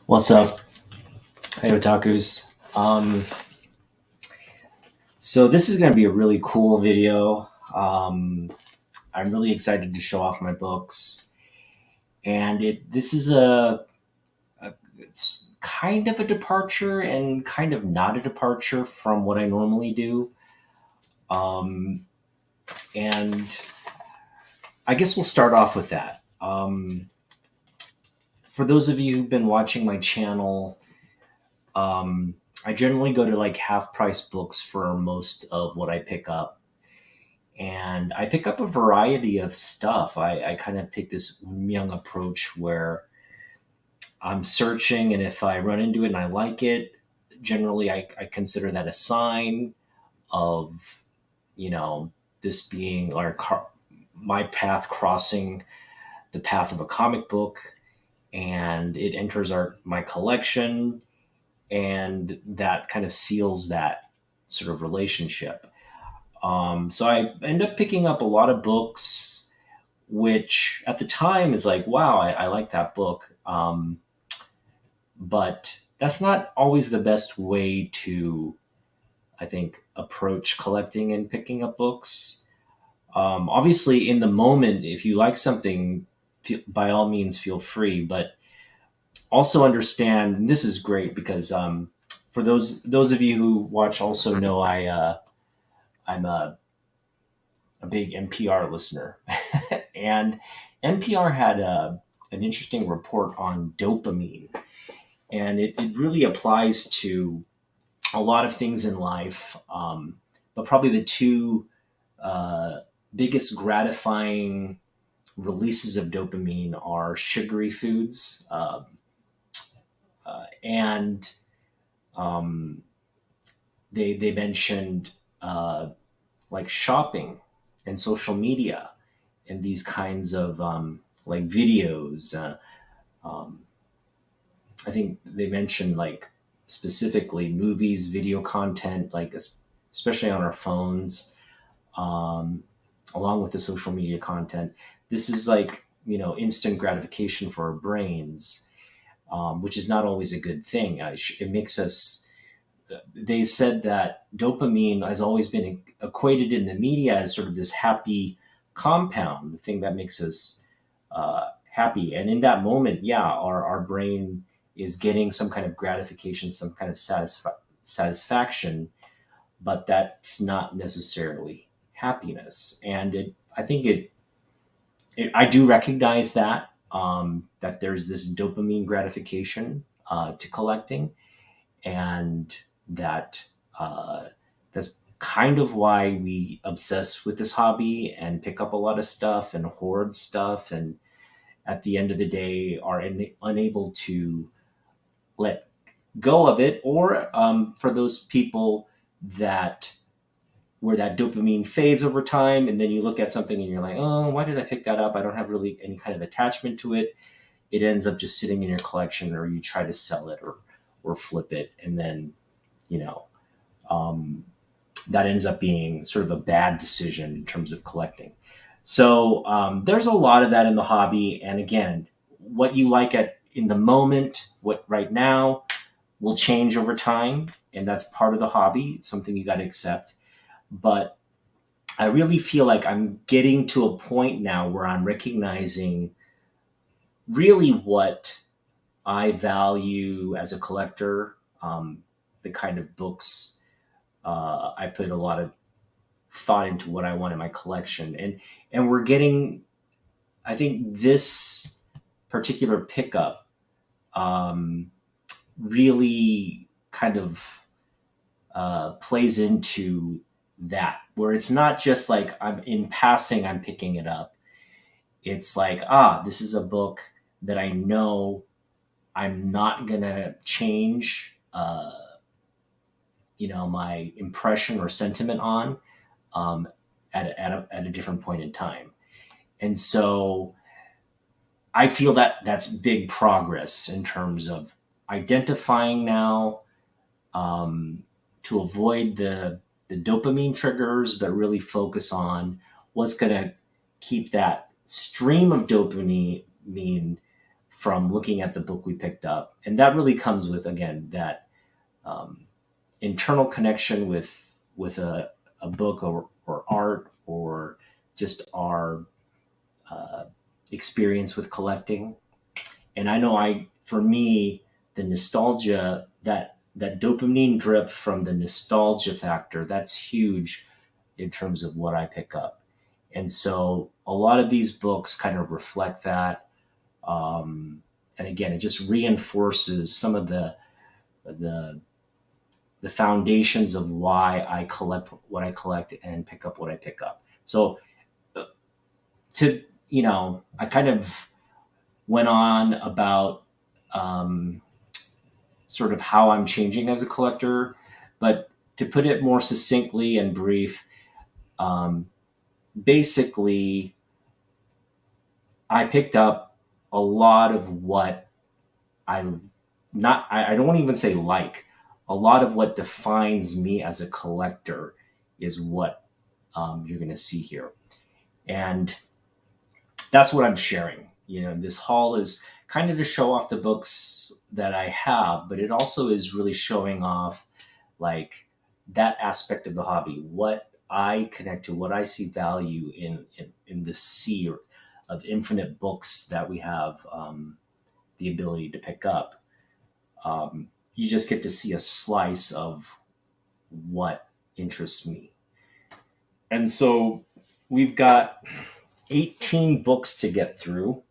What's up? Hey, otakus. So this is going to be a really cool video. I'm really excited to show off my books, and this is it's kind of a departure and kind of not a departure from what I normally do. Um, and I guess we'll start off with that. For those of you who've been watching my channel, um, I generally go to like half price books for most of what I pick up, and I pick up a variety of stuff. I kind of take this young approach where I'm searching, and if I run into it and I like it, generally I consider that a sign of, you know, this being my path crossing the path of a comic book, and it enters my collection, and that kind of seals that sort of relationship. So I end up picking up a lot of books, which at the time is like, wow, I like that book. But that's not always the best way to, I think, approach collecting and picking up books. Obviously, in the moment, if you like something, by all means, feel free. But also understand, and this is great because for those of you who watch also know I'm a big NPR listener, and NPR had an interesting report on dopamine, and it really applies to a lot of things in life. But probably the two uh, biggest gratifying releases of dopamine are sugary foods, and um, they mentioned like shopping and social media and these kinds of like videos. Um, I think they mentioned like specifically movies, video content, like especially on our phones, um, along with the social media content. This is like, instant gratification for our brains, which is not always a good thing. It makes us. They said that dopamine has always been equated in the media as sort of this happy compound, the thing that makes us happy. And in that moment, yeah, our brain is getting some kind of gratification, some kind of satisfaction, but that's not necessarily happiness. And I think I do recognize that, that there's this dopamine gratification to collecting, and that that's kind of why we obsess with this hobby and pick up a lot of stuff and hoard stuff, and at the end of the day are unable to let go of it. Or for those people that where that dopamine fades over time, and then you look at something and you're like, oh, why did I pick that up? I don't have really any kind of attachment to it. It ends up just sitting in your collection, or you try to sell it or flip it, and then you know um, that ends up being sort of a bad decision in terms of collecting. So there's a lot of that in the hobby, and again, what you like at in the moment, what right now, will change over time, and that's part of the hobby. It's something you got to accept. But I really feel like I'm getting to a point now where I'm recognizing really what I value as a collector, the kind of books I put a lot of thought into what I want in my collection, and we're getting. I think this particular pickup um, really kind of plays into that, where it's not just like I'm in passing, I'm picking it up. It's like, this is a book that I know I'm not gonna change, my impression or sentiment on, um, at a different point in time. And so I feel that that's big progress in terms of identifying now, um, to avoid the dopamine triggers, but really focus on what's going to keep that stream of dopamine from looking at the book we picked up. And that really comes with, again, that internal connection with a book or art, or just our experience with collecting. And I know for me, the nostalgia, that dopamine drip from the nostalgia factor, that's huge in terms of what I pick up. And so a lot of these books kind of reflect that. And again, it just reinforces some of the the foundations of why I collect what I collect and pick up what I pick up. So to I kind of went on about um, sort of how I'm changing as a collector, but to put it more succinctly and brief, um, basically, I picked up a lot of what I not I don't even say like a lot of what defines me as a collector is what you're going to see here, and that's what I'm sharing. This haul is kind of to show off the books that I have, but it also is really showing off like that aspect of the hobby, what I connect to, what I see value in the sea of infinite books that we have the ability to pick up. You just get to see a slice of what interests me. And so we've got 18 books to get through.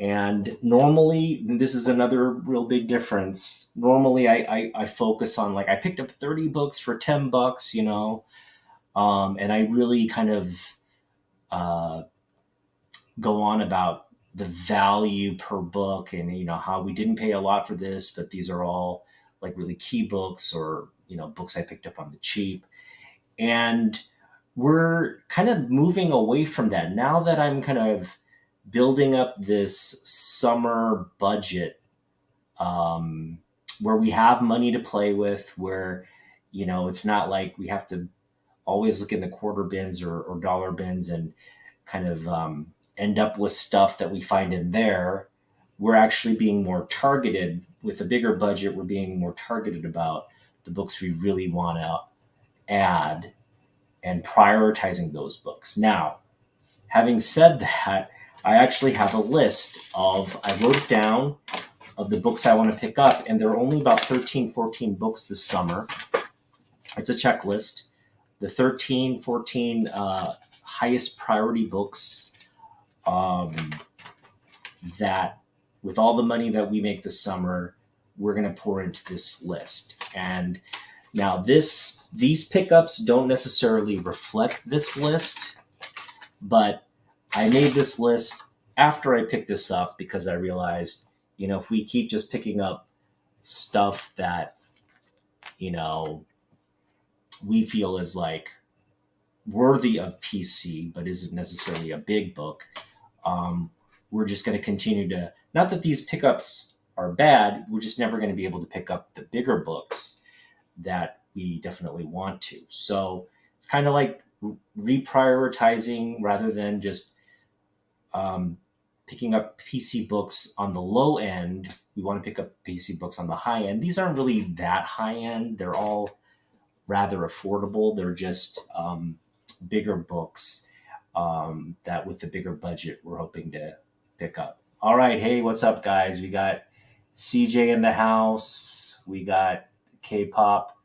And normally, this is another real big difference. Normally, I focus on, like, I picked up 30 books for $10, and I really kind of uh, go on about the value per book, and how we didn't pay a lot for this, but these are all like really key books, or books I picked up on the cheap. And we're kind of moving away from that now that I'm kind of building up this summer budget, um, where we have money to play with, where it's not like we have to always look in the quarter bins or dollar bins and kind of end up with stuff that we find in there. We're actually being more targeted with a bigger budget. We're being more targeted about the books we really want to add and prioritizing those books. Now, having said that, I actually have a list I wrote it down, of the books I want to pick up, and there are only about 13, 14 books this summer. It's a checklist. The 13, 14 highest priority books um, that, with all the money that we make this summer, we're going to pour into this list. And now these pickups don't necessarily reflect this list, but I made this list after I picked this up because I realized, if we keep just picking up stuff that, we feel is like worthy of PC, but isn't necessarily a big book, we're just going to continue to, not that these pickups are bad, we're just never going to be able to pick up the bigger books that we definitely want to. So it's kind of like reprioritizing rather than just picking up PC books on the low end. We want to pick up PC books on the high end. These aren't really that high end. They're all rather affordable. They're just bigger books that with the bigger budget we're hoping to pick up. All right. Hey, what's up, guys? We got CJ in the house. We got K-pop.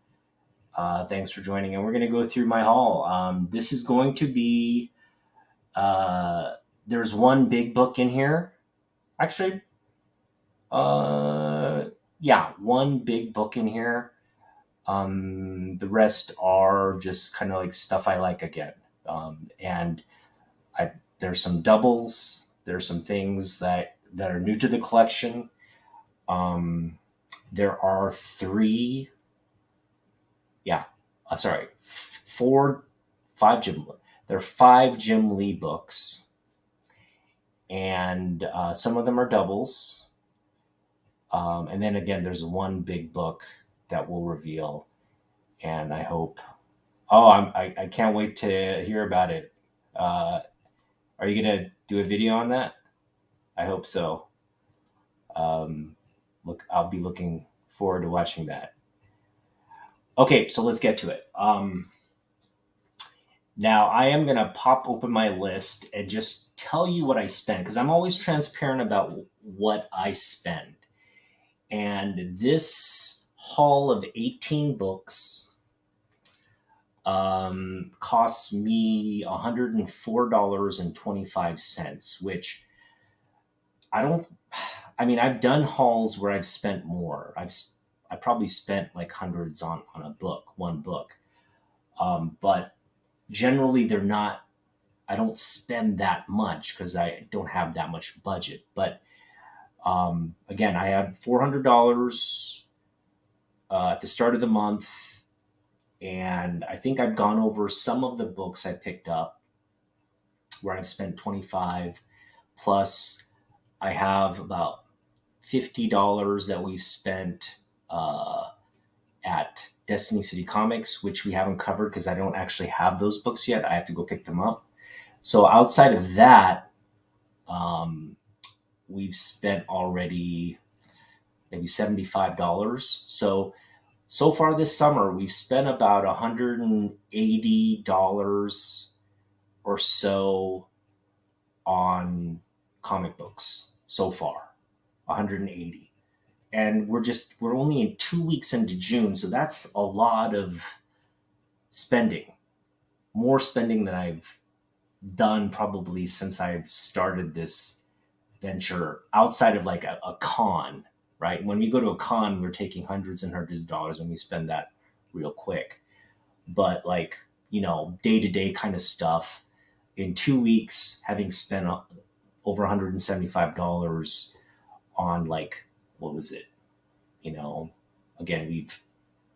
Thanks for joining. And we're going to go through my haul. This is going to be, there's one big book in here. Actually, one big book in here. The rest are just kind of like stuff I like again. And there's some doubles. There's some things that are new to the collection. There are there are 5 Jim Lee books, and some of them are doubles. And then again, there's one big book that we'll reveal, and I hope. Oh, I can't wait to hear about it. Are you gonna do a video on that? I hope so. Look, I'll be looking forward to watching that. Okay, so let's get to it. Now I am gonna pop open my list and just tell you what I spent because I'm always transparent about what I spend. And this haul of 18 books costs me $104.25, which I don't. I mean, I've done hauls where I've spent more. I probably spent like hundreds on a book, one book. But generally, they're not. I don't spend that much because I don't have that much budget. But again, I had $400 at the start of the month, and I think I've gone over some of the books I picked up where I've spent 25 plus. I have about $50 that we've spent at Destiny City Comics, which we haven't covered because I don't actually have those books yet. I have to go pick them up. So outside of that, um, we've spent already maybe $75. So far this summer, we've spent about $180 or so on comic books so far. 180. And we're only in 2 weeks into June, so that's a lot of spending. More spending than I've done probably since I've started this venture outside of like a con, right? When we go to a con, we're taking hundreds and hundreds of dollars and we spend that real quick. But like, day to day kind of stuff in 2 weeks, having spent over $175 on like, what was it? Again,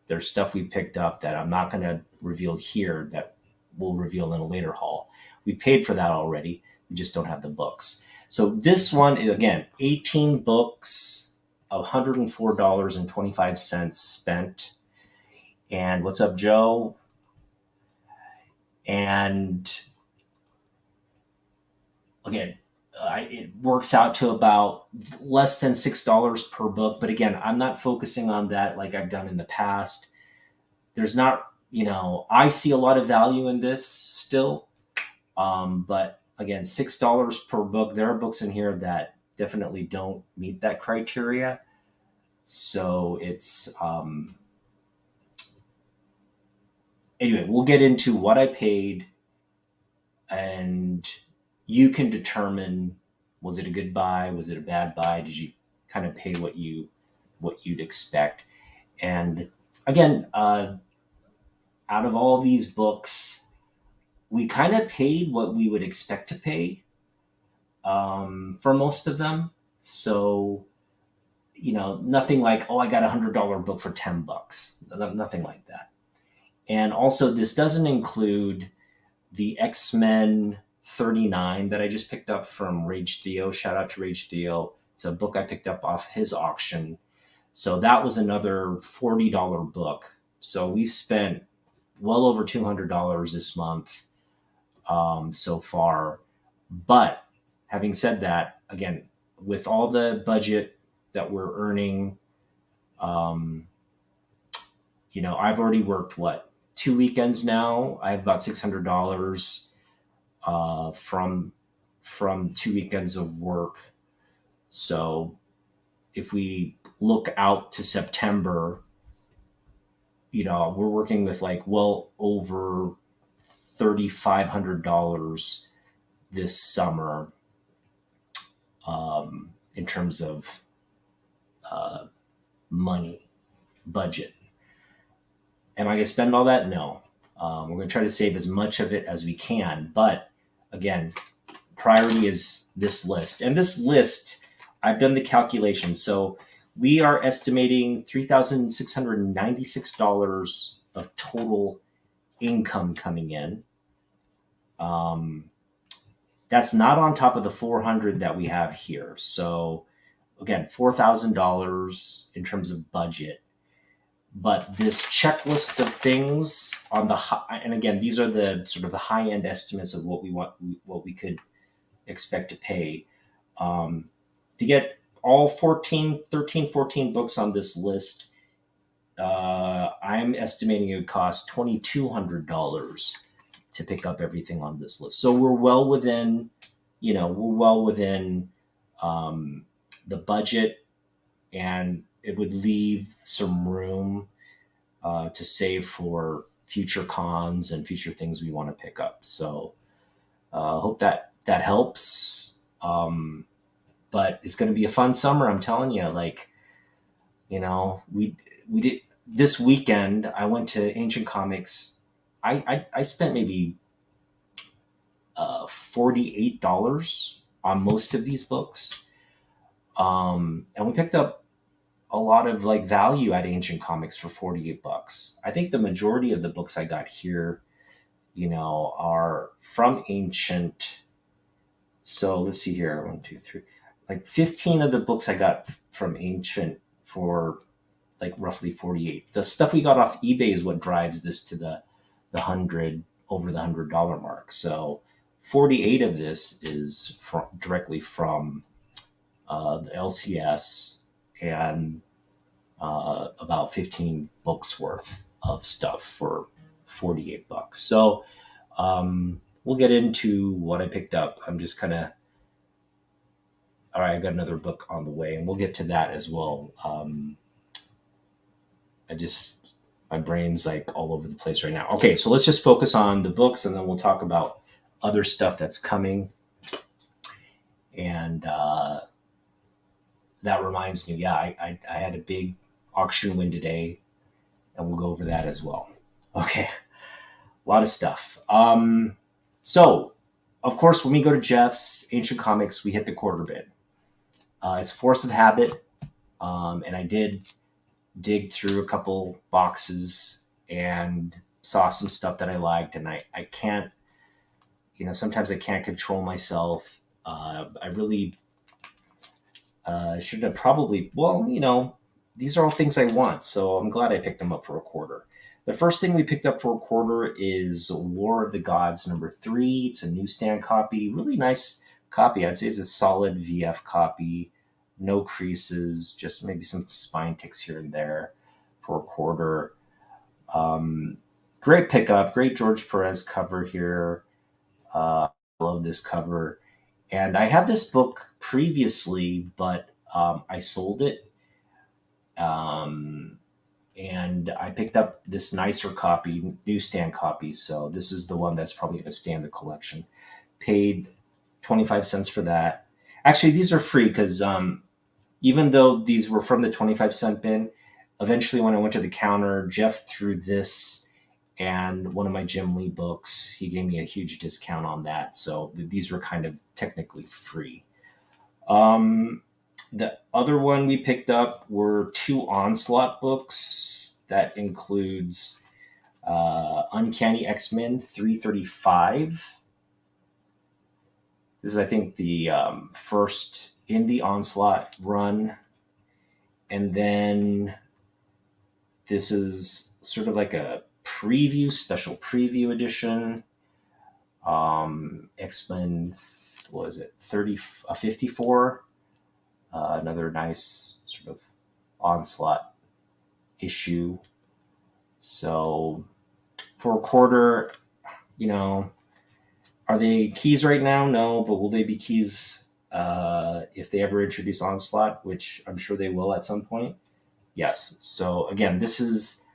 there's stuff we picked up that I'm not going to reveal here that we'll reveal in a later haul. We paid for that already. We just don't have the books. So this one is, again, 18 books, $104.25 spent. And what's up, Joe? And again, it works out to about less than $6 per book. But again, I'm not focusing on that like I've done in the past. There's not, I see a lot of value in this still. But again, $6 per book. There are books in here that definitely don't meet that criteria. So it's, anyway, we'll get into what I paid, and you can determine, was it a good buy? Was it a bad buy? Did you kind of pay what you'd expect? And again, out of all these books, we kind of paid what we would expect to pay for most of them. So, nothing like, oh, I got $100 book for $10. Nothing like that. And also, this doesn't include the X-Men 39 that I just picked up from Rage Theo. Shout out to Rage Theo. It's a book I picked up off his auction. So that was another $40 book. So we've spent well over $200 this month so far. But having said that, again, with all the budget that we're earning, I've already worked 2 weekends now. I have about $600 from 2 weekends of work. So if we look out to September, we're working with like well over $3,500 this summer in terms of money budget. Am I going to spend all that? No. We're going to try to save as much of it as we can. But again, priority is this list. And this list, I've done the calculation. So we are estimating $3,696 of total income coming in. That's not on top of the $400 that we have here. So again, $4,000 in terms of budget. But this checklist of things on the high, and again, these are the sort of the high end estimates of what we could expect to pay. To get all 13, 14 books on this list, I'm estimating it would cost $2,200 to pick up everything on this list. So we're well within, we're well within um, the budget, and it would leave some room to save for future cons and future things we want to pick up. So hope that helps. But it's going to be a fun summer. I'm telling you, like, we did this weekend. I went to Ancient Comics. I spent maybe $48 on most of these books, and we picked up a lot of like value at Ancient Comics for $48. I think the majority of the books I got here, are from Ancient. So let's see here, 1, 2, 3, like 15 of the books I got from Ancient for like roughly 48. The stuff we got off eBay is what drives this to the hundred over the $100 mark. So 48 of this is directly from the LCS, and about 15 books worth of stuff for $48. So we'll get into what I picked up. I'm just kind of all right. I got another book on the way, and we'll get to that as well. My brain's like all over the place right now. Okay, so let's just focus on the books, and then we'll talk about other stuff that's coming. And that reminds me, yeah, I had a big auction win today, and we'll go over that as well. Okay, a lot of stuff. So, of course, when we go to Jeff's Ancient Comics, we hit the quarter bin. It's force of habit, and I did dig through a couple boxes and saw some stuff that I liked, and I can't, sometimes I can't control myself. I really should have probably, these are all things I want, so I'm glad I picked them up for a quarter. The first thing we picked up for a quarter is War of the Gods #3. It's a newsstand copy, really nice copy. I'd say it's a solid VF copy, no creases, just maybe some spine ticks here and there for a quarter. Great pickup, great George Perez cover here. I love this cover. And I had this book previously, but I sold it. And I picked up this nicer copy, newsstand copy. So this is the one that's probably going to stay in the collection. Paid 25 cents for that. Actually, these are free because even though these were from the 25-cent bin, eventually when I went to the counter, Jeff threw this and one of my Jim Lee books. He gave me a huge discount on that. So these were kind of technically free. The other one we picked up were 2 Onslaught books. That includes Uncanny X-Men 335. This is, I think, the first in the Onslaught run. And then this is sort of like a special preview edition. X-Men, what is it, 54? Another nice sort of Onslaught issue. So for a quarter, are they keys right now? No, but will they be keys if they ever introduce Onslaught, which I'm sure they will at some point? Yes. So again, this is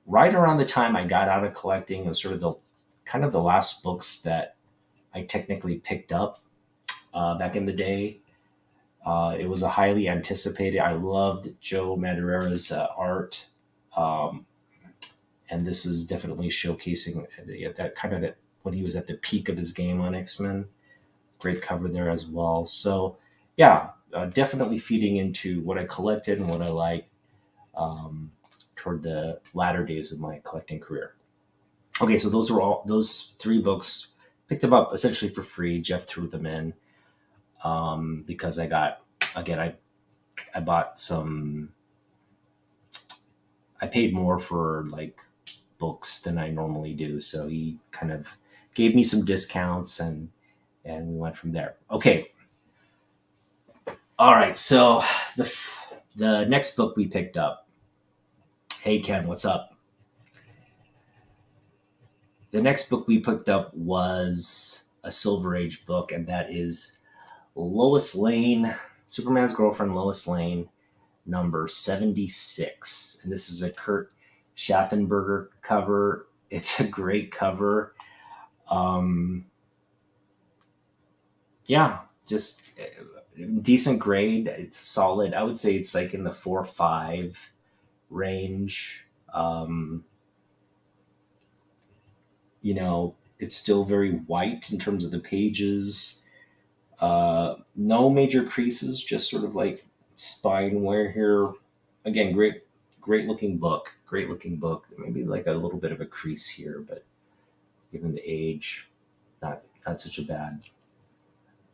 right around the time I got out of collecting. It was sort of the last books that I technically picked up back in the day. It was a highly anticipated. I loved Joe Madureira's art, and this is definitely showcasing that kind of when he was at the peak of his game on X-Men. Great cover there as well. So, yeah, definitely feeding into what I collected and what I like toward the latter days of my collecting career. Okay, so those 3 books. Picked them up essentially for free. Jeff threw them in. Because I bought some, I paid more for like books than I normally do. So he kind of gave me some discounts and we went from there. Okay. All right, so the the next book we picked up. Hey Ken, what's up? The next book we picked up was a Silver Age book, and that is Lois Lane, Superman's girlfriend Lois Lane, number 76. And this is a Kurt Schaffenberger cover. It's a great cover. Um, yeah, just decent grade. It's solid. I would say it's like in the 4.5 range. It's still very white in terms of the pages. No major creases, just sort of like spine wear here. Again, great looking book. Great looking book. Maybe like a little bit of a crease here, but given the age, not such a bad.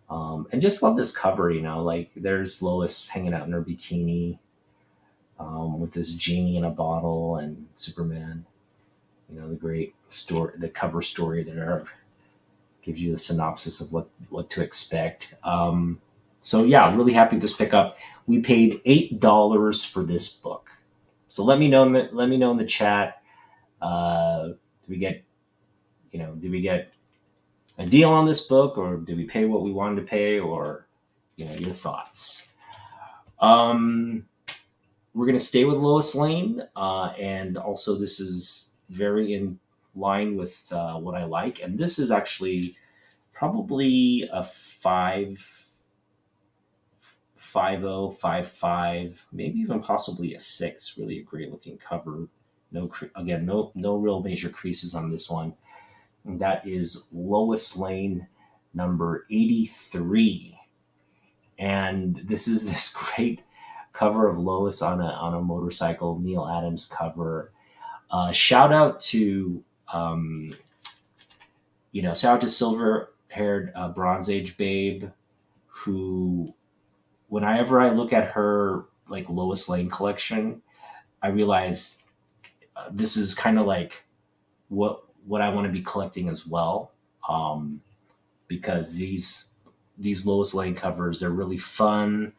And just love this cover. Like there's Lois hanging out in her bikini, with this genie in a bottle and Superman. The great story, the cover story there gives you the synopsis of what to expect. So yeah, really happy with this pickup. We paid $8 for this book. So let me know in the chat. Did we get a deal on this book, or did we pay what we wanted to pay, or your thoughts? We're gonna stay with Lois Lane, and also this is very in line with what I like, and this is actually probably a 5.0, 5.5, maybe even possibly a 6. Really a great looking cover. No real major creases on this one. And that is Lois Lane number 83. And this is this great cover of Lois on a motorcycle, Neil Adams cover. Shout out to Silver Haired Bronze Age Babe, who, whenever I look at her like Lois Lane collection, I realize this is kind of like what I want to be collecting as well, because these Lois Lane covers, they're really fun.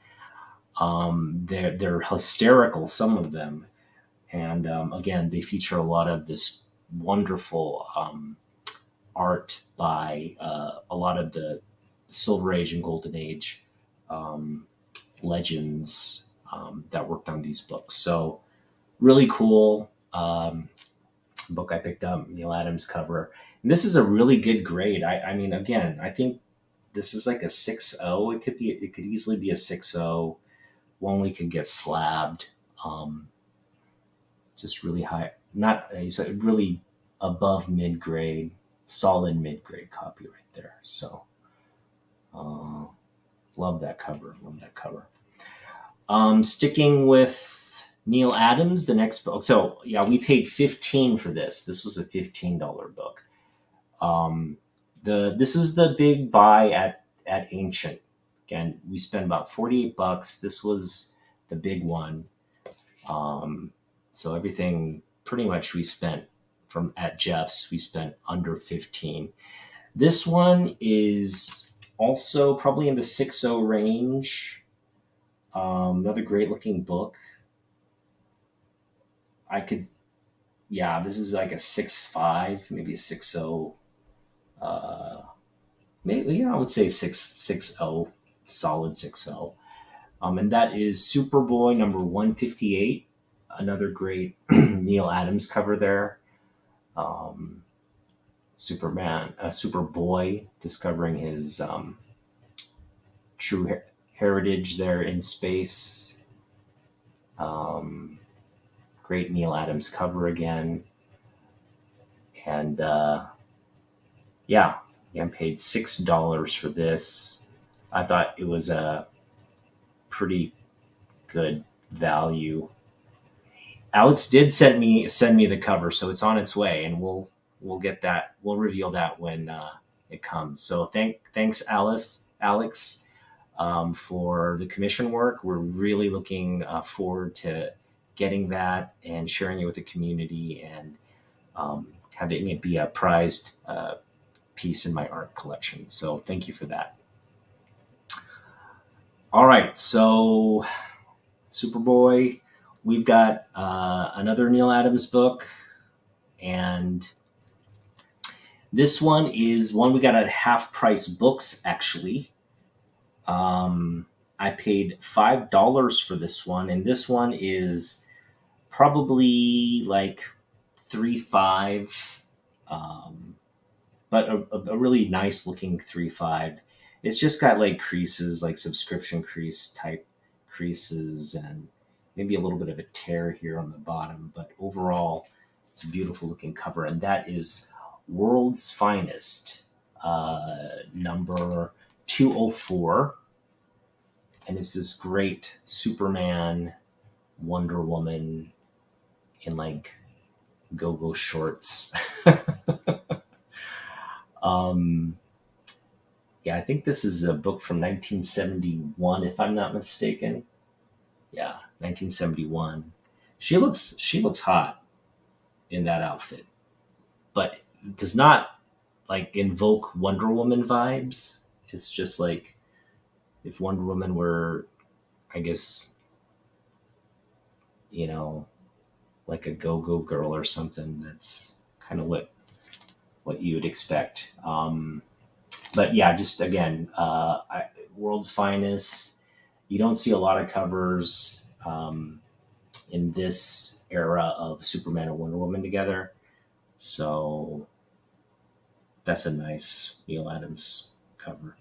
They're hysterical, some of them, and again, they feature a lot of this wonderful art by a lot of the Silver Age and Golden Age um, legends that worked on these books. So really cool book I picked up, Neil Adams cover. And this is a really good grade. I mean, again, I think this is like a 6.0. It could easily be a 6.0. One we could get slabbed. Just really high, not he's really above mid grade, solid mid grade copy right there. So uh, love that cover. Love that cover. Sticking with Neil Adams, the next book. So yeah, we paid 15 for this. This was a $15 book. This is the big buy at Ancient. Again, we spent about $48. This was the big one. So everything pretty much we spent from at Jeff's, we spent under 15. This one is also probably in the 6.0 range. Another great looking book. This is like a 6.5, maybe a 6.0. Maybe, yeah, I would say 6.0, solid 6.0. And that is Superboy number 158. Another great Neil Adams cover there. Superboy discovering his true heritage there in space. Great Neil Adams cover again. And I paid $6 for this. I thought it was a pretty good value. Alex did send me the cover, so it's on its way, and we'll get that. We'll reveal that when it comes. So thanks, Alex, for the commission work. We're really looking forward to getting that and sharing it with the community, and having it be a prized piece in my art collection. So thank you for that. All right, so Superboy, we've got another Neil Adams book, and this one is one we got at Half Price Books, actually. I paid $5 for this one, and this one is probably like 3.5, um, but a really nice looking 3.5. It's just got like creases, like subscription crease type creases, and maybe a little bit of a tear here on the bottom. But overall, it's a beautiful looking cover, and that is World's Finest, number 204. And it's this great Superman, Wonder Woman in like go-go shorts. um, yeah, I think this is a book from 1971, if I'm not mistaken. Yeah, 1971. She looks hot in that outfit, but does not like invoke Wonder Woman vibes. It's just like if Wonder Woman were, I guess, you know, like a go-go girl or something. That's kind of what you would expect. But yeah, just again, World's Finest. You don't see a lot of covers in this era of Superman and Wonder Woman together, so that's a nice Neil Adams cover.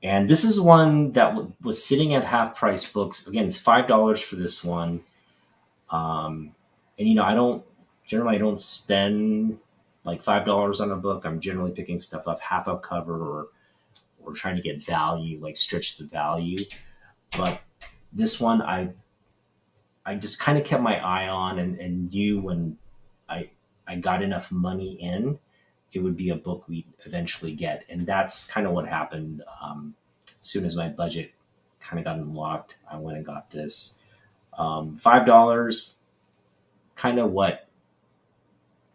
And this is one that was sitting at Half Price Books. Again, it's $5 for this one. And I don't spend like $5 on a book. I'm generally picking stuff up half a cover, or trying to get value, like stretch the value. But this one, I just kind of kept my eye on, and knew when I got enough money in, it would be a book we'd eventually get. And that's kind of what happened. As soon as my budget kind of got unlocked, I went and got this. $5, kind of what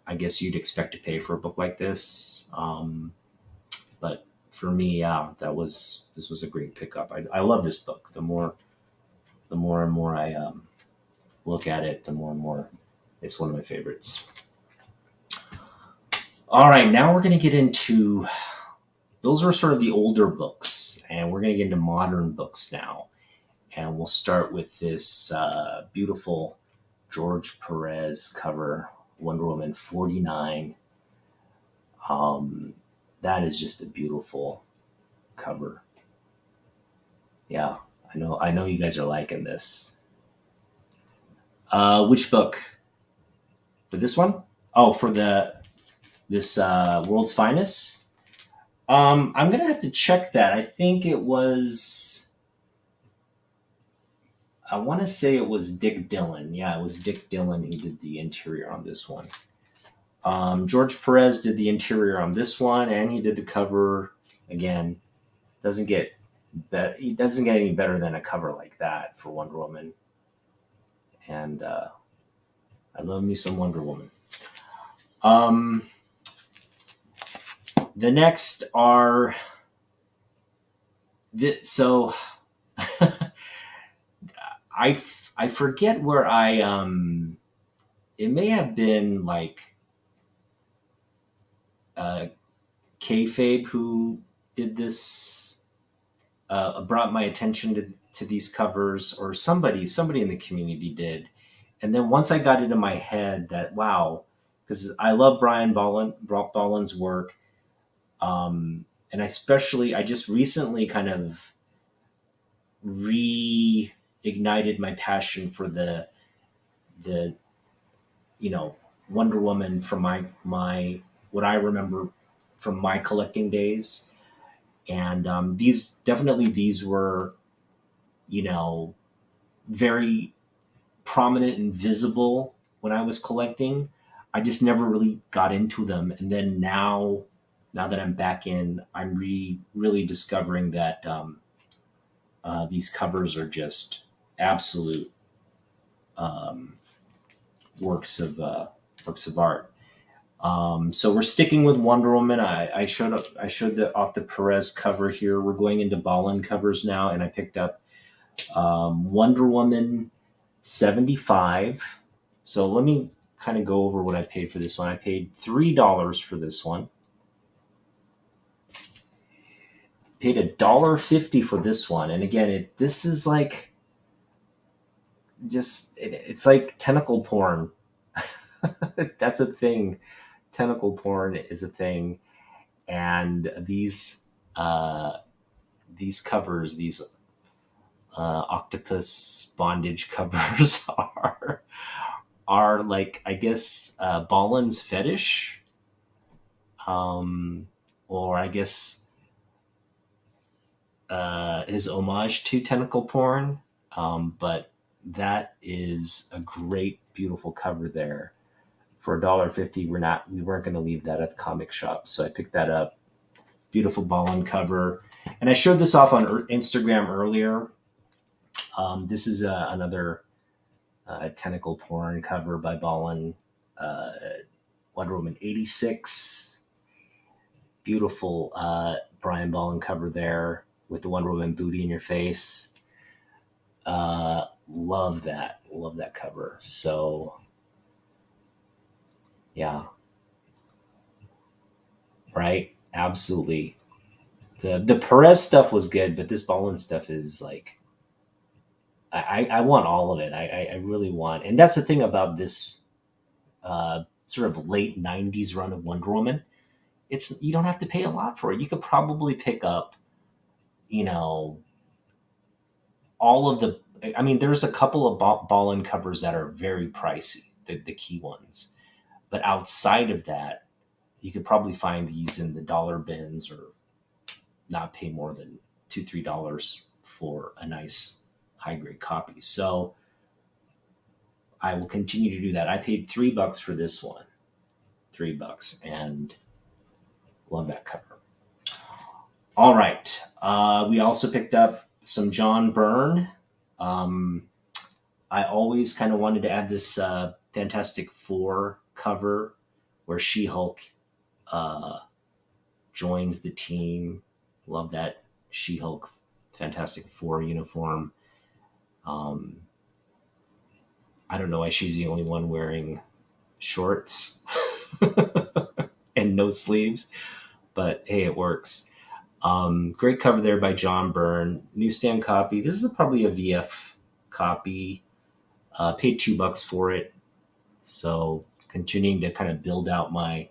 I guess you'd expect to pay for a book like this. But for me, yeah, this was a great pickup. I love this book. The more and more I look at it, the more and more it's one of my favorites. All right, now we're going to get into, those are sort of the older books, and we're going to get into modern books now. And we'll start with this beautiful George Perez cover, Wonder Woman 49. That is just a beautiful cover. Yeah, I know you guys are liking this. Which book? For this one? Oh, for this World's Finest? I'm gonna have to check that. I think it was, I want to say it was Dick Dillon. Yeah, it was Dick Dillon who did the interior on this one. George Perez did the interior on this one, and he did the cover. Again, doesn't get he doesn't get any better than a cover like that for Wonder Woman. And I love me some Wonder Woman. The next are so I forget where it may have been like Kayfabe who did this, brought my attention to these covers, or somebody in the community did. And then once I got it in my head that, wow, because I love Brian Bolland's work, and I just recently kind of reignited my passion for the Wonder Woman from my what I remember from my collecting days. And these were, very prominent and visible when I was collecting. I just never really got into them. And then now that I'm back in, I'm really discovering that these covers are just absolute um, works of art. So we're sticking with Wonder Woman. I showed the off the Perez cover here. We're going into Bolland covers now, and I picked up Wonder Woman 75. So let me kind of go over what I paid for this one. I paid $3 for this one. Paid $1.50 for this one. And again, this is like it's like tentacle porn. That's a thing. Tentacle porn is a thing. And these covers, these octopus bondage covers are like, I guess, Ballin's fetish, or I guess his homage to tentacle porn. But that is a great, beautiful cover there. For $1.50, we weren't going to leave that at the comic shop, so I picked that up. Beautiful Ballin cover, and I showed this off on Instagram earlier. This is another tentacle porn cover by Ballin. Wonder Woman 86. Beautiful Brian Ballin cover there with the Wonder Woman booty in your face. Love that. Love that cover. So, yeah. Right? Absolutely. The Perez stuff was good, but this Ballin stuff is like, I want all of it. I really want. And that's the thing about this sort of late 90s run of Wonder Woman. You don't have to pay a lot for it. You could probably pick up, you know, all of the. I mean, there's a couple of Ballin covers that are very pricey, the key ones, but outside of that, you could probably find these in the dollar bins, or not pay more than $2-3 for a nice high grade copy. So I will continue to do that. I paid $3 for this one, $3, and love that cover. All right. We also picked up some John Byrne. I always kind of wanted to add this Fantastic Four cover where She-Hulk joins the team. Love that She-Hulk Fantastic Four uniform. I don't know why she's the only one wearing shorts and no sleeves, but hey, it works. Great cover there by John Byrne. Newsstand copy. This is probably a VF copy. Paid $2 for it. So continuing to kind of build out my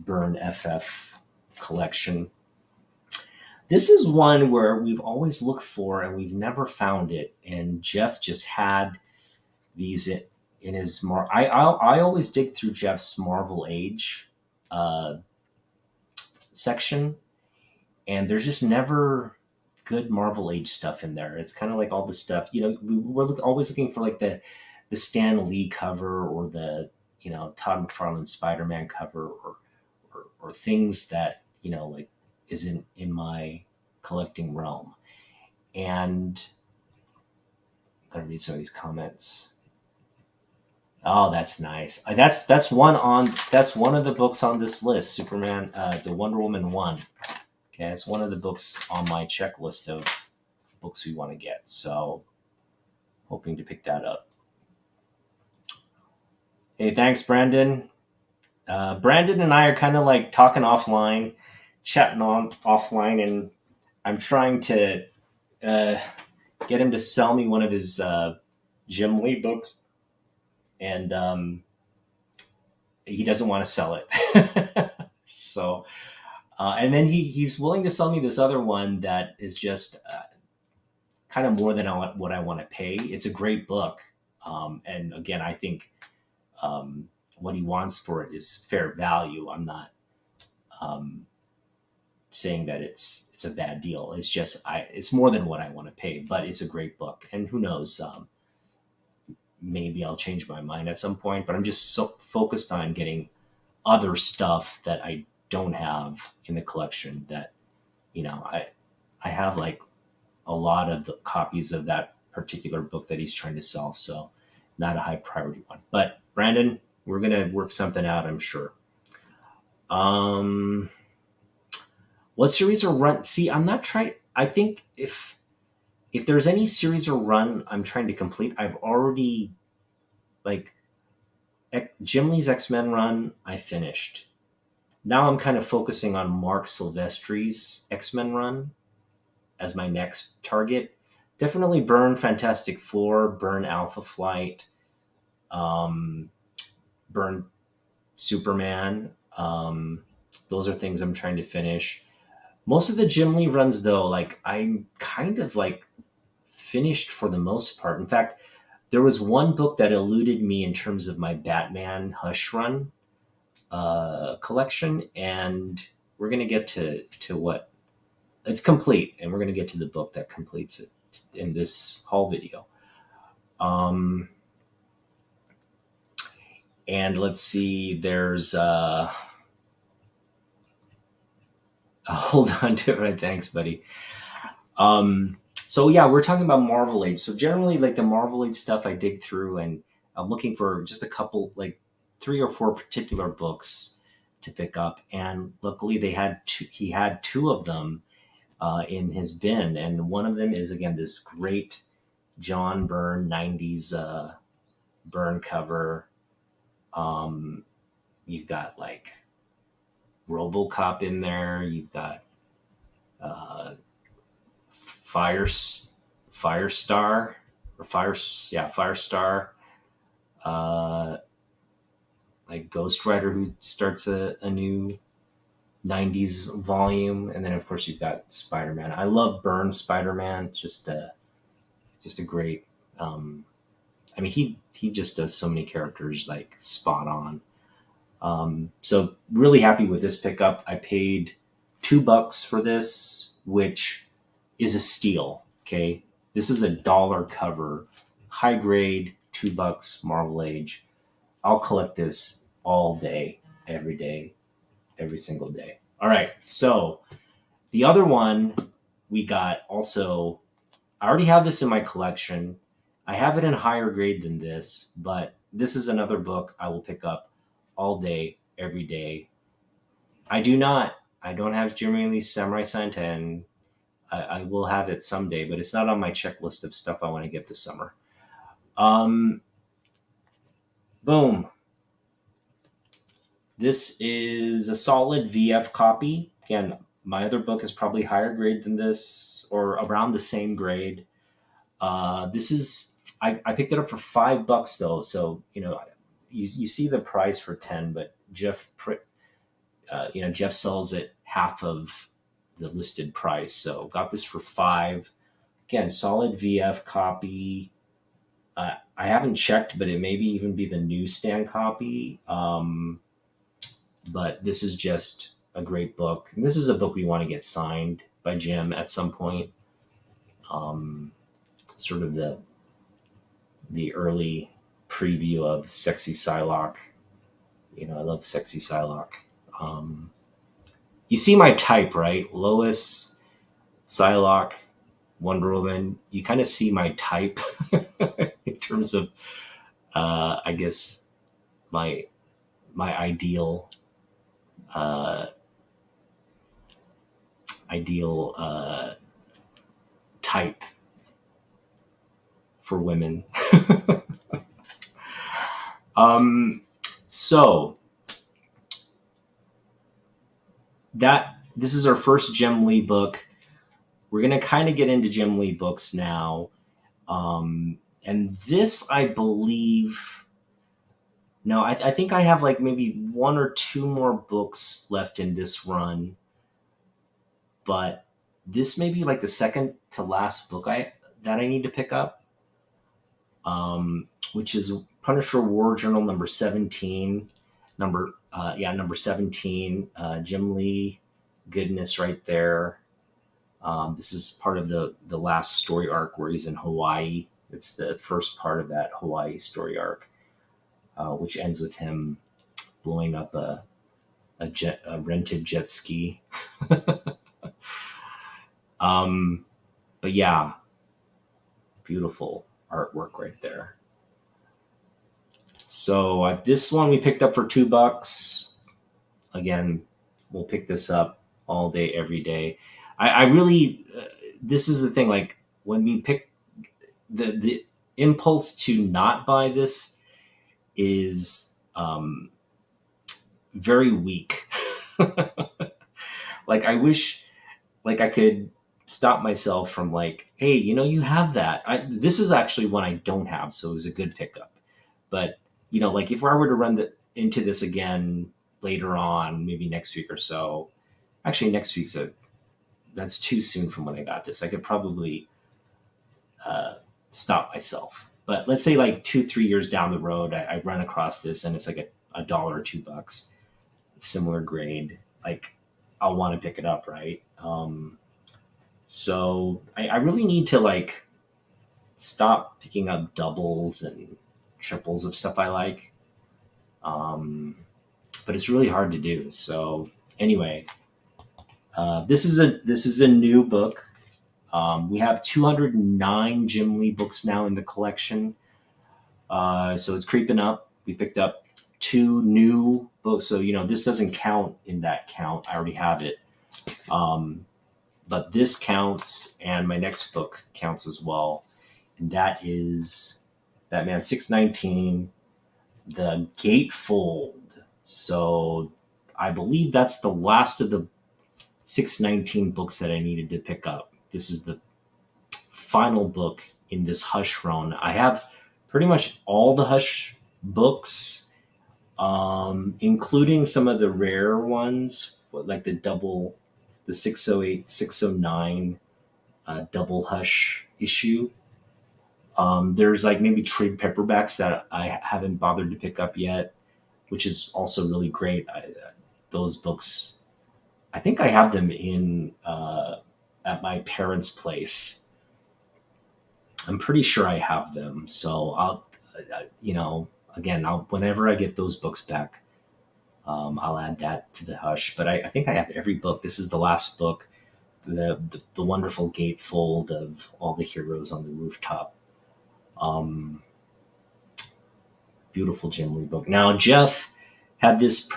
Byrne FF collection. This is one where we've always looked for and we've never found it. And Jeff just had these in his I always dig through Jeff's Marvel Age section, and there's just never good Marvel Age stuff in there. It's kind of like all the stuff, we're always looking for like the Stan Lee cover, or the Todd McFarlane Spider-Man cover, or things that like isn't in my collecting realm. And I'm gonna read some of these comments. Oh, that's nice. That's one of the books on this list. Superman, the Wonder Woman 1. Okay, it's one of the books on my checklist of books we want to get. So, hoping to pick that up. Hey, thanks, Brandon. Brandon and I are kind of like talking offline, chatting on offline, and I'm trying to get him to sell me one of his Jim Lee books, and he doesn't want to sell it. So, and then he's willing to sell me this other one that is just kind of more than what I want to pay. It's a great book, and again, I think what he wants for it is fair value. I'm not saying that it's a bad deal. It's just it's more than what I want to pay, but it's a great book, and who knows. Maybe I'll change my mind at some point, but I'm just so focused on getting other stuff that I don't have in the collection that, I have like a lot of the copies of that particular book that he's trying to sell. So not a high priority one, but Brandon, we're going to work something out, I'm sure. What series or run? See, I'm not trying. I think if if there's any series or run I'm trying to complete, I've already like Jim Lee's X-Men run, I finished. Now I'm kind of focusing on Mark Silvestri's X-Men run as my next target. Definitely burn Fantastic Four, burn Alpha Flight, um, burn Superman. Those are things I'm trying to finish. Most of the Jim Lee runs, though, like I'm kind of like finished for the most part. In fact, there was one book that eluded me in terms of my Batman Hush run collection, and we're gonna get to what it's complete, and we're gonna get to the book that completes it in this haul video. Um, and let's see, there's hold on to it. Right, thanks, buddy. So yeah, we're talking about Marvel Age. So generally, like the Marvel Age stuff, I dig through, and I'm looking for just a couple, like 3 or 4 particular books to pick up. And luckily, they had two, he had 2 of them in his bin, and one of them is again this great John Byrne '90s Byrne cover. Um, you've got like RoboCop in there. You've got uh, Fire Firestar or Firestar, uh, like Ghost Rider who starts a new '90s volume, and then of course you've got Spider Man. I love Byrne Spider Man. Just a great. I mean, he just does so many characters like spot on. So really happy with this pickup. I paid $2 for this, which is a steal. Okay, this is a dollar cover, high grade, $2, Marvel Age. I'll collect this all day, every single day. All right, so the other one we got also. I already have this in my collection. I have it in higher grade than this, but this is another book I will pick up all day, every day. I do not. I don't have Jeremy Lee's Samurai Santa, and I will have it someday, but it's not on my checklist of stuff I want to get this summer. Um, Boom. This is a solid VF copy. Again, my other book is probably higher grade than this, or around the same grade. This is I picked it up for $5 though, so you see the price for 10, but Jeff sells it half of the listed price, so got this for 5. Again, solid VF copy. I haven't checked, but it maybe even be the newsstand copy. But this is just a great book. And this is a book we want to get signed by Jim at some point. Sort of the early preview of Sexy Psylocke. I love Sexy Psylocke. You see my type, right? Lois, Psylocke, Wonder Woman. You kind of see my type in terms of, I guess, my ideal type for women. So this is our first Jim Lee book. We're gonna kind of get into Jim Lee books now, and this I believe. No, I think I have like maybe 1 or 2 more books left in this run, but this may be like the second to last book that I need to pick up, which is Punisher War Journal number 17. Number 17. Jim Lee goodness right there. This is part of the last story arc where he's in Hawaii. It's the first part of that Hawaii story arc, which ends with him blowing up a rented jet ski. But yeah, beautiful artwork right there. So this one we picked up for $2. Again, we'll pick this up all day, every day. I really, this is the thing. Like when we pick the impulse to not buy this is very weak. Like, I wish, like, I could stop myself from, like, hey, you have that. This is actually one I don't have, so it was a good pickup. But like, if I were to into this again later on, maybe next week or so. Actually, next week's that's too soon from when I got this. I could probably stop myself. But let's say like 2-3 years down the road, I run across this and it's like a dollar or $2, similar grade. Like, I'll want to pick it up, right? So I really need to like stop picking up doubles and triples of stuff I like. But it's really hard to do. So anyway, this is a new book. We have 209 Jim Lee books now in the collection. So it's creeping up. We picked up 2 new books. So, this doesn't count in that count. I already have it. But this counts, and my next book counts as well. And that is Batman 619, The Gatefold. So I believe that's the last of the 619 books that I needed to pick up. This is the final book in this Hush run. I have pretty much all the Hush books, including some of the rare ones, like the 608, 609 double Hush issue. There's like maybe trade paperbacks that I haven't bothered to pick up yet, which is also really great. Those books, I think I have them in at my parents' place. I'm pretty sure I have them. So again, whenever I get those books back, I'll add that to the Hush. But I think I have every book. This is the last book, the wonderful gatefold of all the heroes on the rooftop. Beautiful Jim Lee book. Now Jeff had this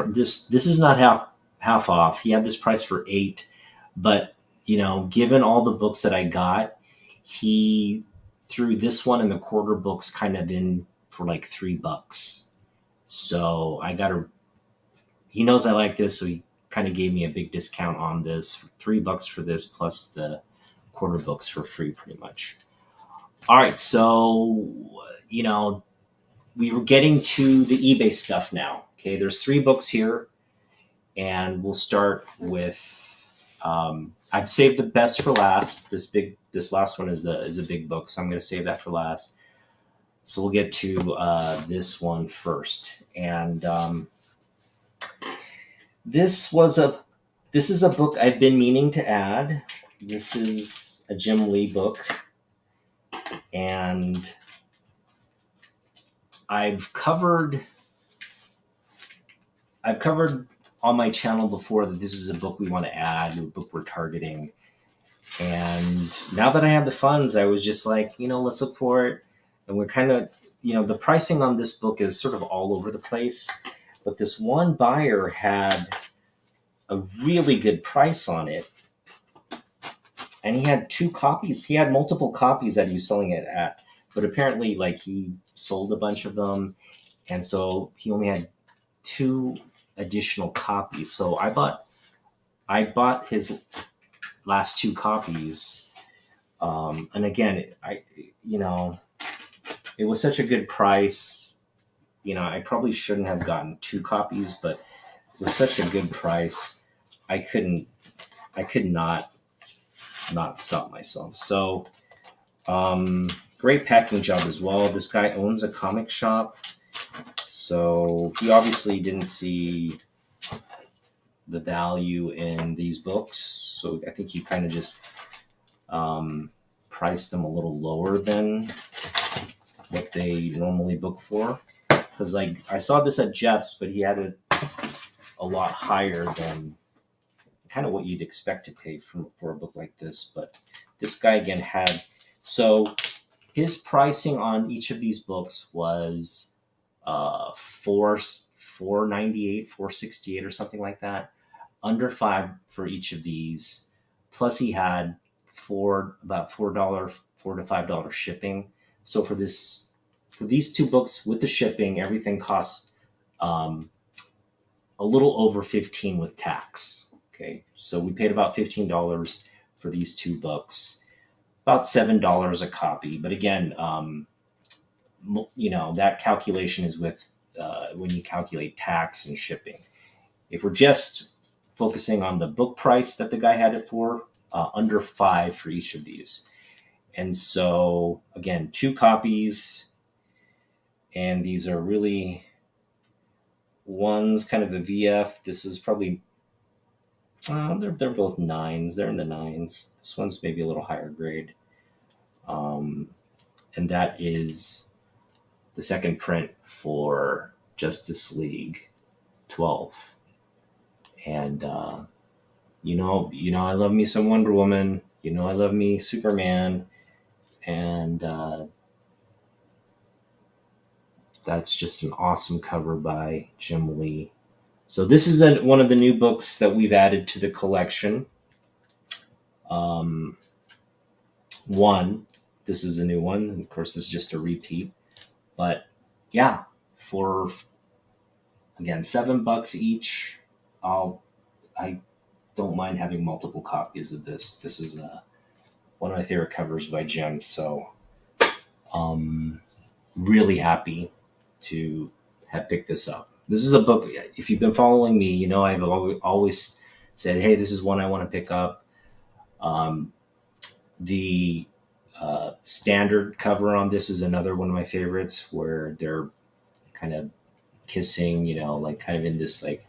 is not half off. He had this price for $8, but given all the books that I got, he threw this one and the quarter books kind of in for like $3. So he knows I like this, so he kind of gave me a big discount on this for $3 for this, plus the quarter books for free, pretty much. All right, so we were getting to the eBay stuff now. Okay, there's 3 books here, and we'll start with. I've saved the best for last. This last one is a big book, so I'm going to save that for last. So we'll get to this one first, and this is a book I've been meaning to add. This is a Jim Lee book, and I've covered on my channel before that this is a book we want to add, a book we're targeting. And now that I have the funds, I was just like, let's look for it. And we're kind of, the pricing on this book is sort of all over the place. But this one buyer had a really good price on it. And he had 2 copies. He had multiple copies that he was selling it at. But apparently, like, he sold a bunch of them. And so he only had 2 additional copies. So I bought his last 2 copies. And again, it was such a good price. I probably shouldn't have gotten 2 copies, but it was such a good price. I could not stop myself. So, great packing job as well. This guy owns a comic shop. So he obviously didn't see the value in these books. So I think he kind of just priced them a little lower than what they normally book for. Because I saw this at Jeff's, but he had it a lot higher than kind of what you'd expect to pay for a book like this. But this guy again had, so his pricing on each of these books was $4.98, $4.68 or something like that, under $5 for each of these. Plus he had about $4 $4 to $5 shipping. So for these two books with the shipping, everything costs um, a little over 15 with tax. Okay, so we paid about $15 for these two books, about $7 a copy. But again, that calculation is with when you calculate tax and shipping. If we're just focusing on the book price that the guy had it for, under $5 for each of these. And so again, two copies, and these are really, one's kind of a VF. This is probably they're both nines. They're in the nines. This one's maybe a little higher grade, and that is the second print for Justice League 12. And I love me some Wonder Woman. I love me Superman, and that's just an awesome cover by Jim Lee. So this is one of the new books that we've added to the collection. This is a new one. And of course, this is just a repeat. But yeah, for again $7 each, I don't mind having multiple copies of this. This is one of my favorite covers by Jim. So really happy to have picked this up. This is a book, if you've been following me, I've always said, hey, this is one I want to pick up. The standard cover on this is another one of my favorites, where they're kind of kissing, like kind of in this like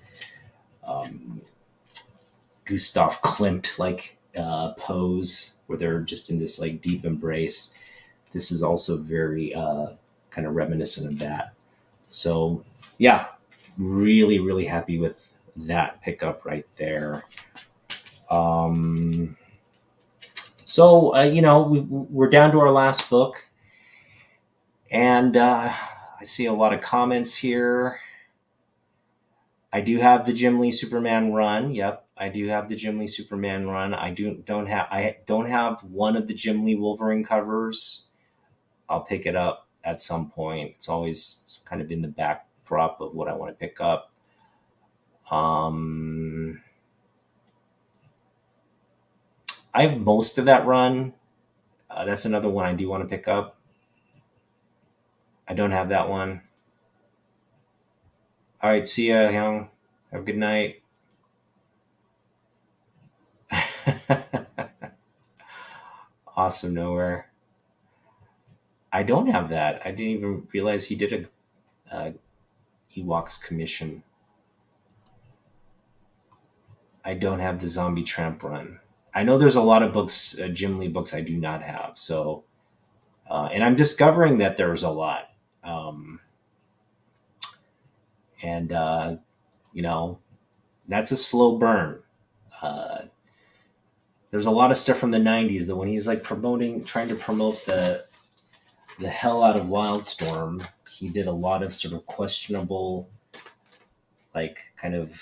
Gustav Klimt like pose, where they're just in this like deep embrace. This is also very kind of reminiscent of that. So yeah, really, really happy with that pickup right there. So we're down to our last book, and I see a lot of comments here. I do have the Jim Lee Superman run. Yep, I do have the Jim Lee Superman run. I don't have one of the Jim Lee Wolverine covers. I'll pick it up at some point. It's always kind of in the backdrop of what I want to pick up. I have most of that run. That's another one I do want to pick up. I don't have that one. All right, see ya, Hyung. Have a good night. Awesome Nowhere. I don't have that. I didn't even realize he did a Ewoks commission. I don't have the Zombie Tramp run. I know there's a lot of books, Jim Lee books, I do not have. So, and I'm discovering that there's a lot. That's a slow burn. There's a lot of stuff from the 90s that when he was like trying to promote the hell out of Wildstorm, he did a lot of sort of questionable, like kind of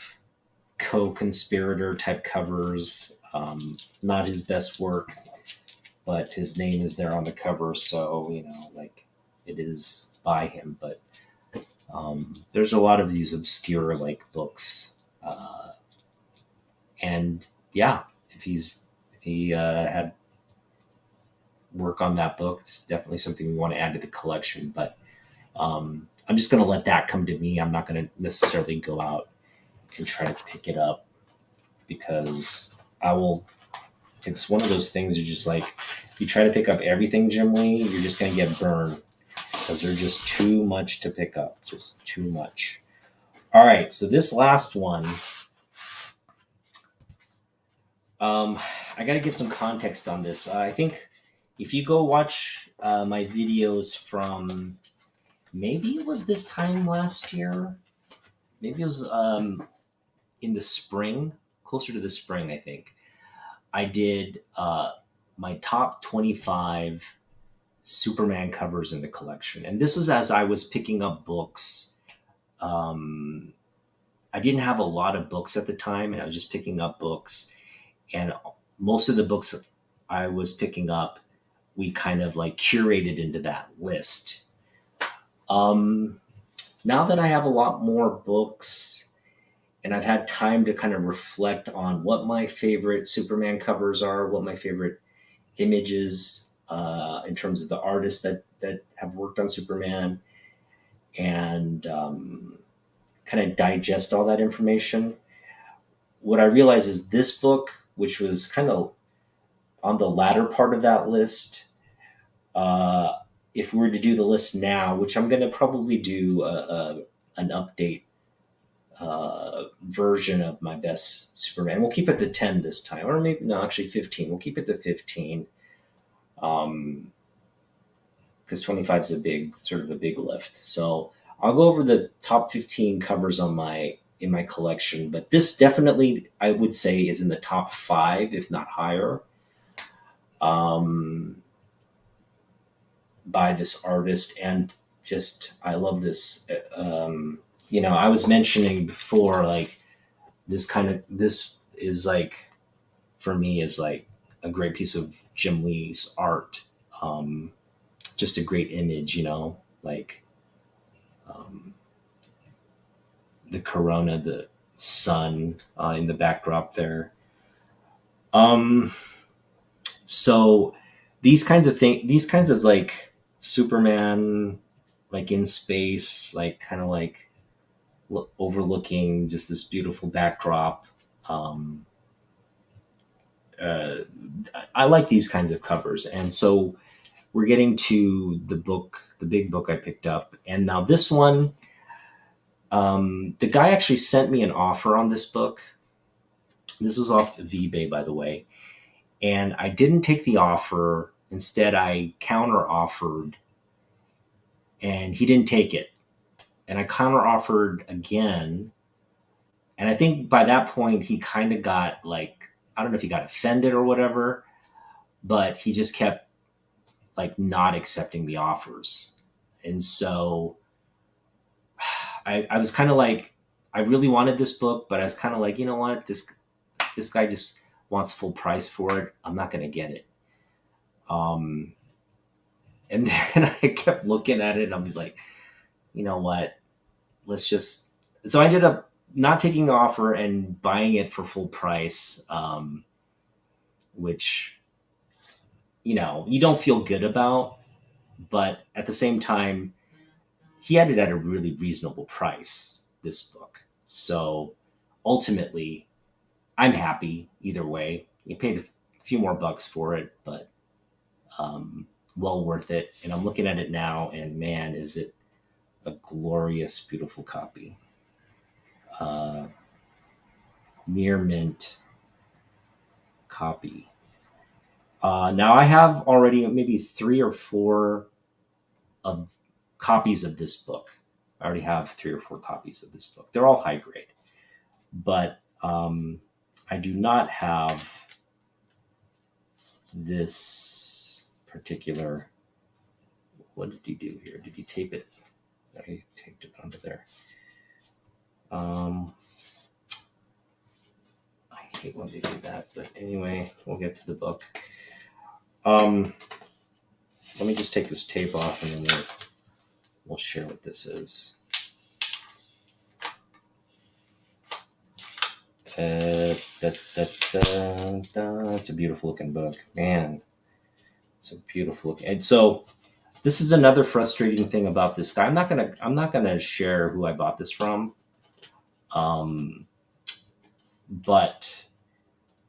co-conspirator type covers. Not his best work, but his name is there on the cover, so it is by him. But there's a lot of these obscure like books, and yeah, if he had work on that book, it's definitely something we want to add to the collection. But I'm just going to let that come to me. I'm not going to necessarily go out and try to pick it up, because it's one of those things you're just like, if you try to pick up everything Jim Lee, you're just going to get burned, because they're just too much to pick up, just too much. All right, so this last one, I got to give some context on this. I think if you go watch my videos from, maybe it was this time last year, maybe it was in the spring, closer to the spring, I think, I did my top 25 Superman covers in the collection. And this is as I was picking up books. I didn't have a lot of books at the time, and I was just picking up books. And most of the books I was picking up we kind of like curated into that list. Um, Now that I have a lot more books and I've had time to kind of reflect on what my favorite Superman covers are, what my favorite images in terms of the artists that have worked on Superman, and kind of digest all that information. What I realize is this book, which was kind of on the latter part of that list, uh, if we were to do the list now, which I'm going to probably do an update version of my best Superman. We'll keep it to 10 this time, or maybe no, actually 15. We'll keep it to 15. Because 25 is a big lift. So I'll go over the top 15 covers in my collection, but this definitely I would say is in the top 5, if not higher, um, by this artist. And just I love this. I was mentioning before, like this is like, for me, is like a great piece of Jim Lee's art. Just a great image, like um, the corona, the sun in the backdrop there. Um, so these kinds of like Superman, like in space, like kind of like overlooking just this beautiful backdrop. Um, uh, I like these kinds of covers, and so we're getting to the big book I picked up, and now this one. The guy actually sent me an offer on this book. This was off of eBay, by the way, and I didn't take the offer. Instead, I counter offered, and he didn't take it. And I counter offered again, and I think by that point he kind of got like, I don't know if he got offended or whatever, but he just kept like not accepting the offers, and so I was kind of like, I really wanted this book, but I was kind of like, you know what, this guy just wants full price for it. I'm not going to get it. Um, and then I kept looking at it, and I was like, you know what, let's just. So I ended up not taking the offer and buying it for full price, which you don't feel good about, but at the same time, he had it at a really reasonable price. This book, so ultimately I'm happy either way. You paid a few more bucks for it, but um, well worth it. And I'm looking at it now, and man, is it a glorious, beautiful copy. Uh, Near mint copy. Now I have already maybe 3 or 4 of copies of this book. I already have 3 or 4 copies of this book. They're all high grade, but I do not have this particular. What did he do here? Did he tape it? I taped it onto there. I hate when they do that, but anyway, we'll get to the book. Let me just take this tape off, and then we'll share what this is. It's a beautiful looking book, man. It's a beautiful look. And so this is another frustrating thing about this guy. I'm not gonna share who I bought this from. But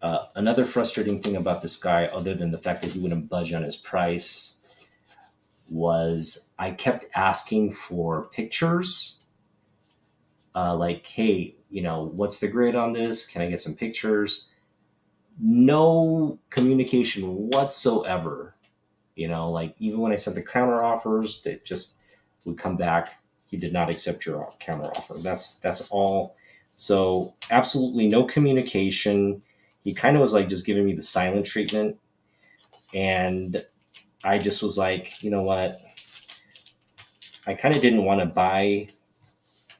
another frustrating thing about this guy, other than the fact that he wouldn't budge on his price, was I kept asking for pictures. Like, hey, what's the grade on this? Can I get some pictures? No communication whatsoever. Like even when I sent the counter offers, that just would come back. He did not accept your counter offer. That's all. So absolutely no communication. He kind of was like just giving me the silent treatment. And I just was like, you know what? I kind of didn't want to buy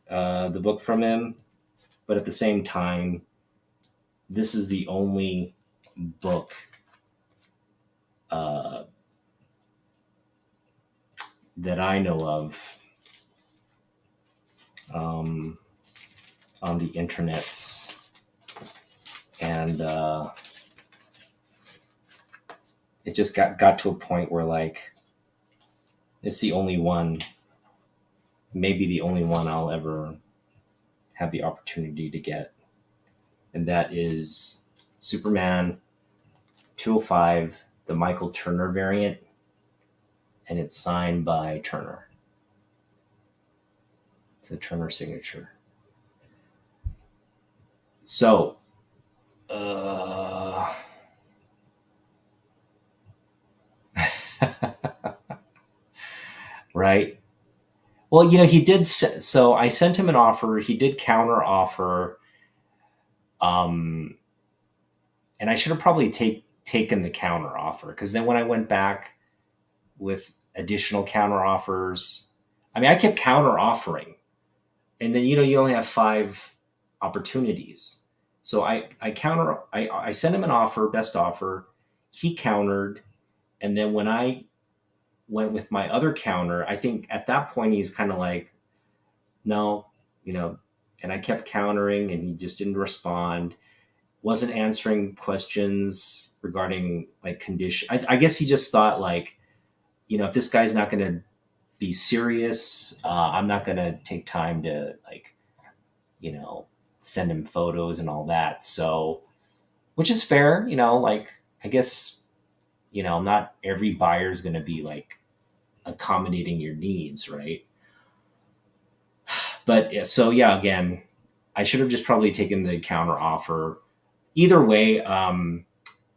the book from him. But at the same time, this is the only book that I know of on the internets, and it just got to a point where like it's the only one, maybe the only one I'll ever have the opportunity to get, and that is Superman 205, the Michael Turner variant, and it's signed by Turner. It's a Turner signature. So, right? Well, he did. So I sent him an offer. He did counter offer, um, and I should have probably taken the counter offer, because then when I went back with additional counter offers, I mean, I kept counter offering, and then you only have 5 opportunities. So I sent him an offer, best offer. He countered, and then when I went with my other counter, I think at that point he's kind of like, no, and I kept countering, and he just didn't respond. Wasn't answering questions regarding like condition. I guess he just thought like, if this guy's not going to be serious, I'm not going to take time to like, send him photos and all that. So, which is fair, like, I guess, not every buyer is going to be like accommodating your needs, right? But so, yeah, again, I should have just probably taken the counter offer. Either way,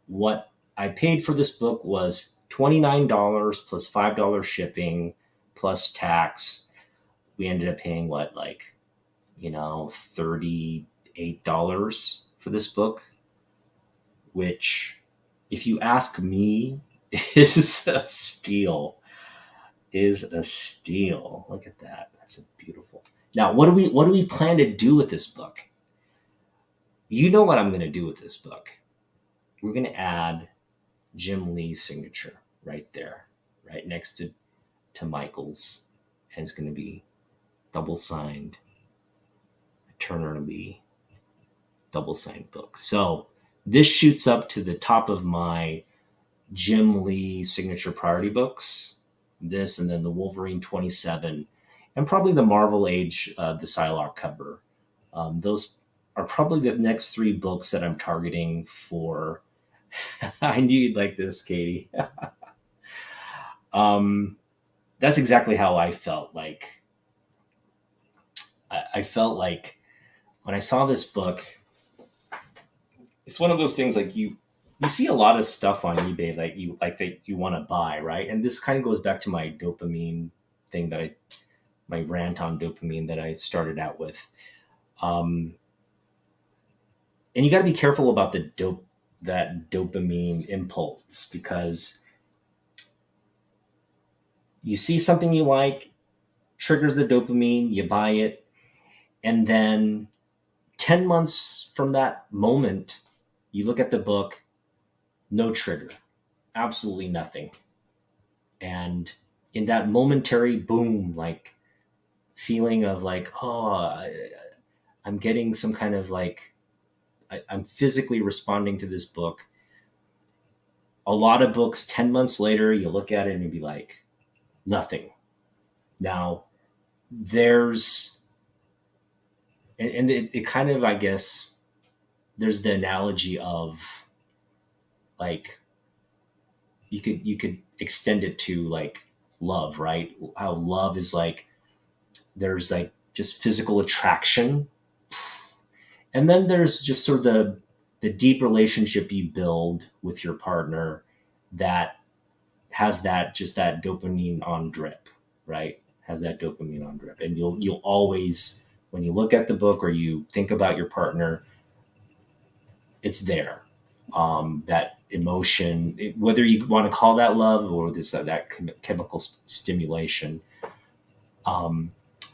what I paid for this book was $29 plus $5 shipping plus tax. We ended up paying what, like, $38 for this book, which, if you ask me, is a steal. Look at that. That's beautiful. Now, what do we plan to do with this book? You know what I'm going to do with this book. We're going to add Jim Lee's signature right there, right next to Michael's, and it's going to be double signed Turner Lee double signed book. So this shoots up to the top of my Jim Lee signature priority books. This, and then the Wolverine 27, and probably the Marvel Age, the Psylocke cover. Those are probably the next 3 books that I'm targeting for. I knew you'd like this, Katie. That's exactly how I felt. Like, I felt like when I saw this book, it's one of those things like you see a lot of stuff on eBay that you want to buy, right? And this kind of goes back to my dopamine thing my rant on dopamine that I started out with. And you got to be careful about that dopamine impulse, because you see something you like, triggers the dopamine, you buy it, and then 10 months from that moment, you look at the book, no trigger, absolutely nothing. And in that momentary boom, like feeling of like, oh, I'm getting some kind of like, I'm physically responding to this book. A lot of books, 10 months later, you look at it and you'd be like, nothing. Now, there's, and it kind of, I guess, there's the analogy of like, you could extend it to like love, right? How love is like, there's like just physical attraction, and then there's just sort of the deep relationship you build with your partner that has that dopamine on drip, right? Has that dopamine on drip, and you'll always, when you look at the book or you think about your partner, it's there. That emotion, whether you want to call that love or this that chemical stimulation.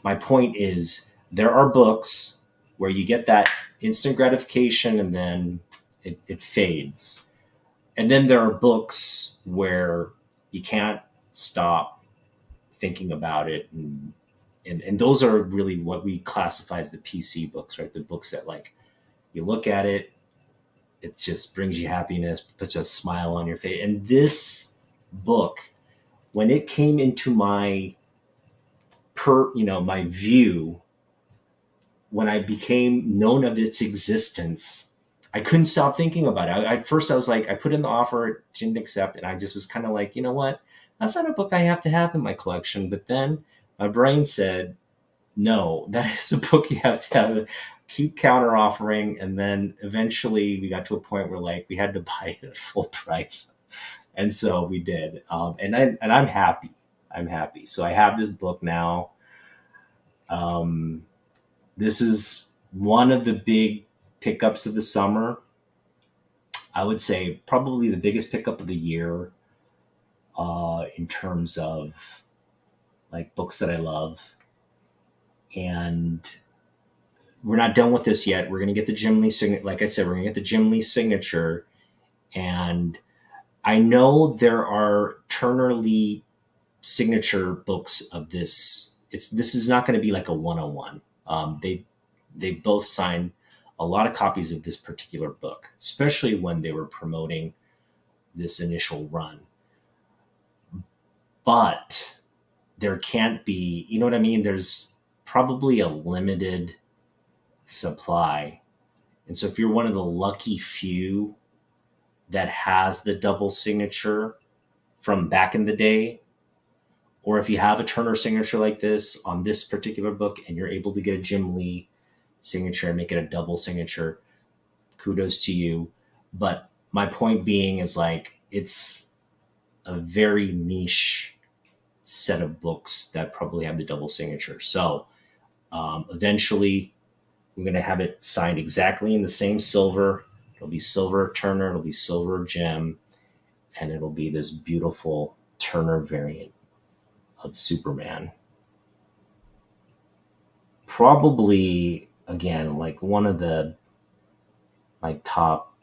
My point is, there are books where you get that instant gratification and then it fades. And then there are books where you can't stop thinking about it, and those are really what we classify as the PC books, right? The books that like you look at it, it just brings you happiness, puts a smile on your face. And this book, when it came into my my view, when I became known of its existence, I couldn't stop thinking about it. At first, I was like, I put in the offer, didn't accept, and I just was kind of like, you know what? That's not a book I have to have in my collection. But then my brain said, no, that is a book you have to have. Keep counter offering, and then eventually we got to a point where like we had to buy it at full price, and so we did. I'm happy. I'm happy. So I have this book now. Um, this is one of the big pickups of the summer. I would say probably the biggest pickup of the year in terms of like books that I love. And we're not done with this yet. We're going to get the Jim Lee signature. Like I said, we're going to get the Jim Lee signature. And I know there are Turner Lee signature books of this. This is not going to be like a 101. They both signed a lot of copies of this particular book, especially when they were promoting this initial run. But there can't be, you know what I mean? There's probably a limited supply. And so if you're one of the lucky few that has the double signature from back in the day, or if you have a Turner signature like this on this particular book and you're able to get a Jim Lee signature and make it a double signature, kudos to you. But my point being is like, it's a very niche set of books that probably have the double signature. So eventually we're going to have it signed exactly in the same silver. It'll be silver Turner, it'll be silver Jim, and it'll be this beautiful Turner variant of Superman. Probably, again, like one of the like top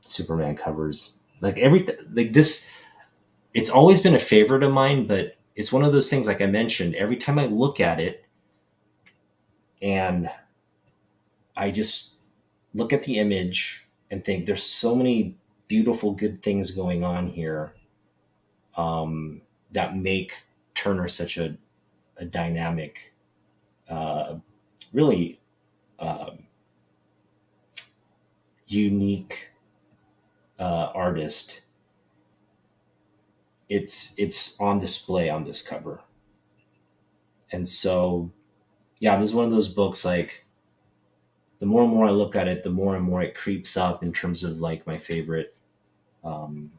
Superman covers. Like this, it's always been a favorite of mine, but it's one of those things, like I mentioned, every time I look at it and I just look at the image and think there's so many beautiful, good things going on here that make Turner such a dynamic, really unique artist. It's on display on this cover. And so, yeah, this is one of those books, like, the more and more I look at it, the more and more it creeps up in terms of like my favorite um,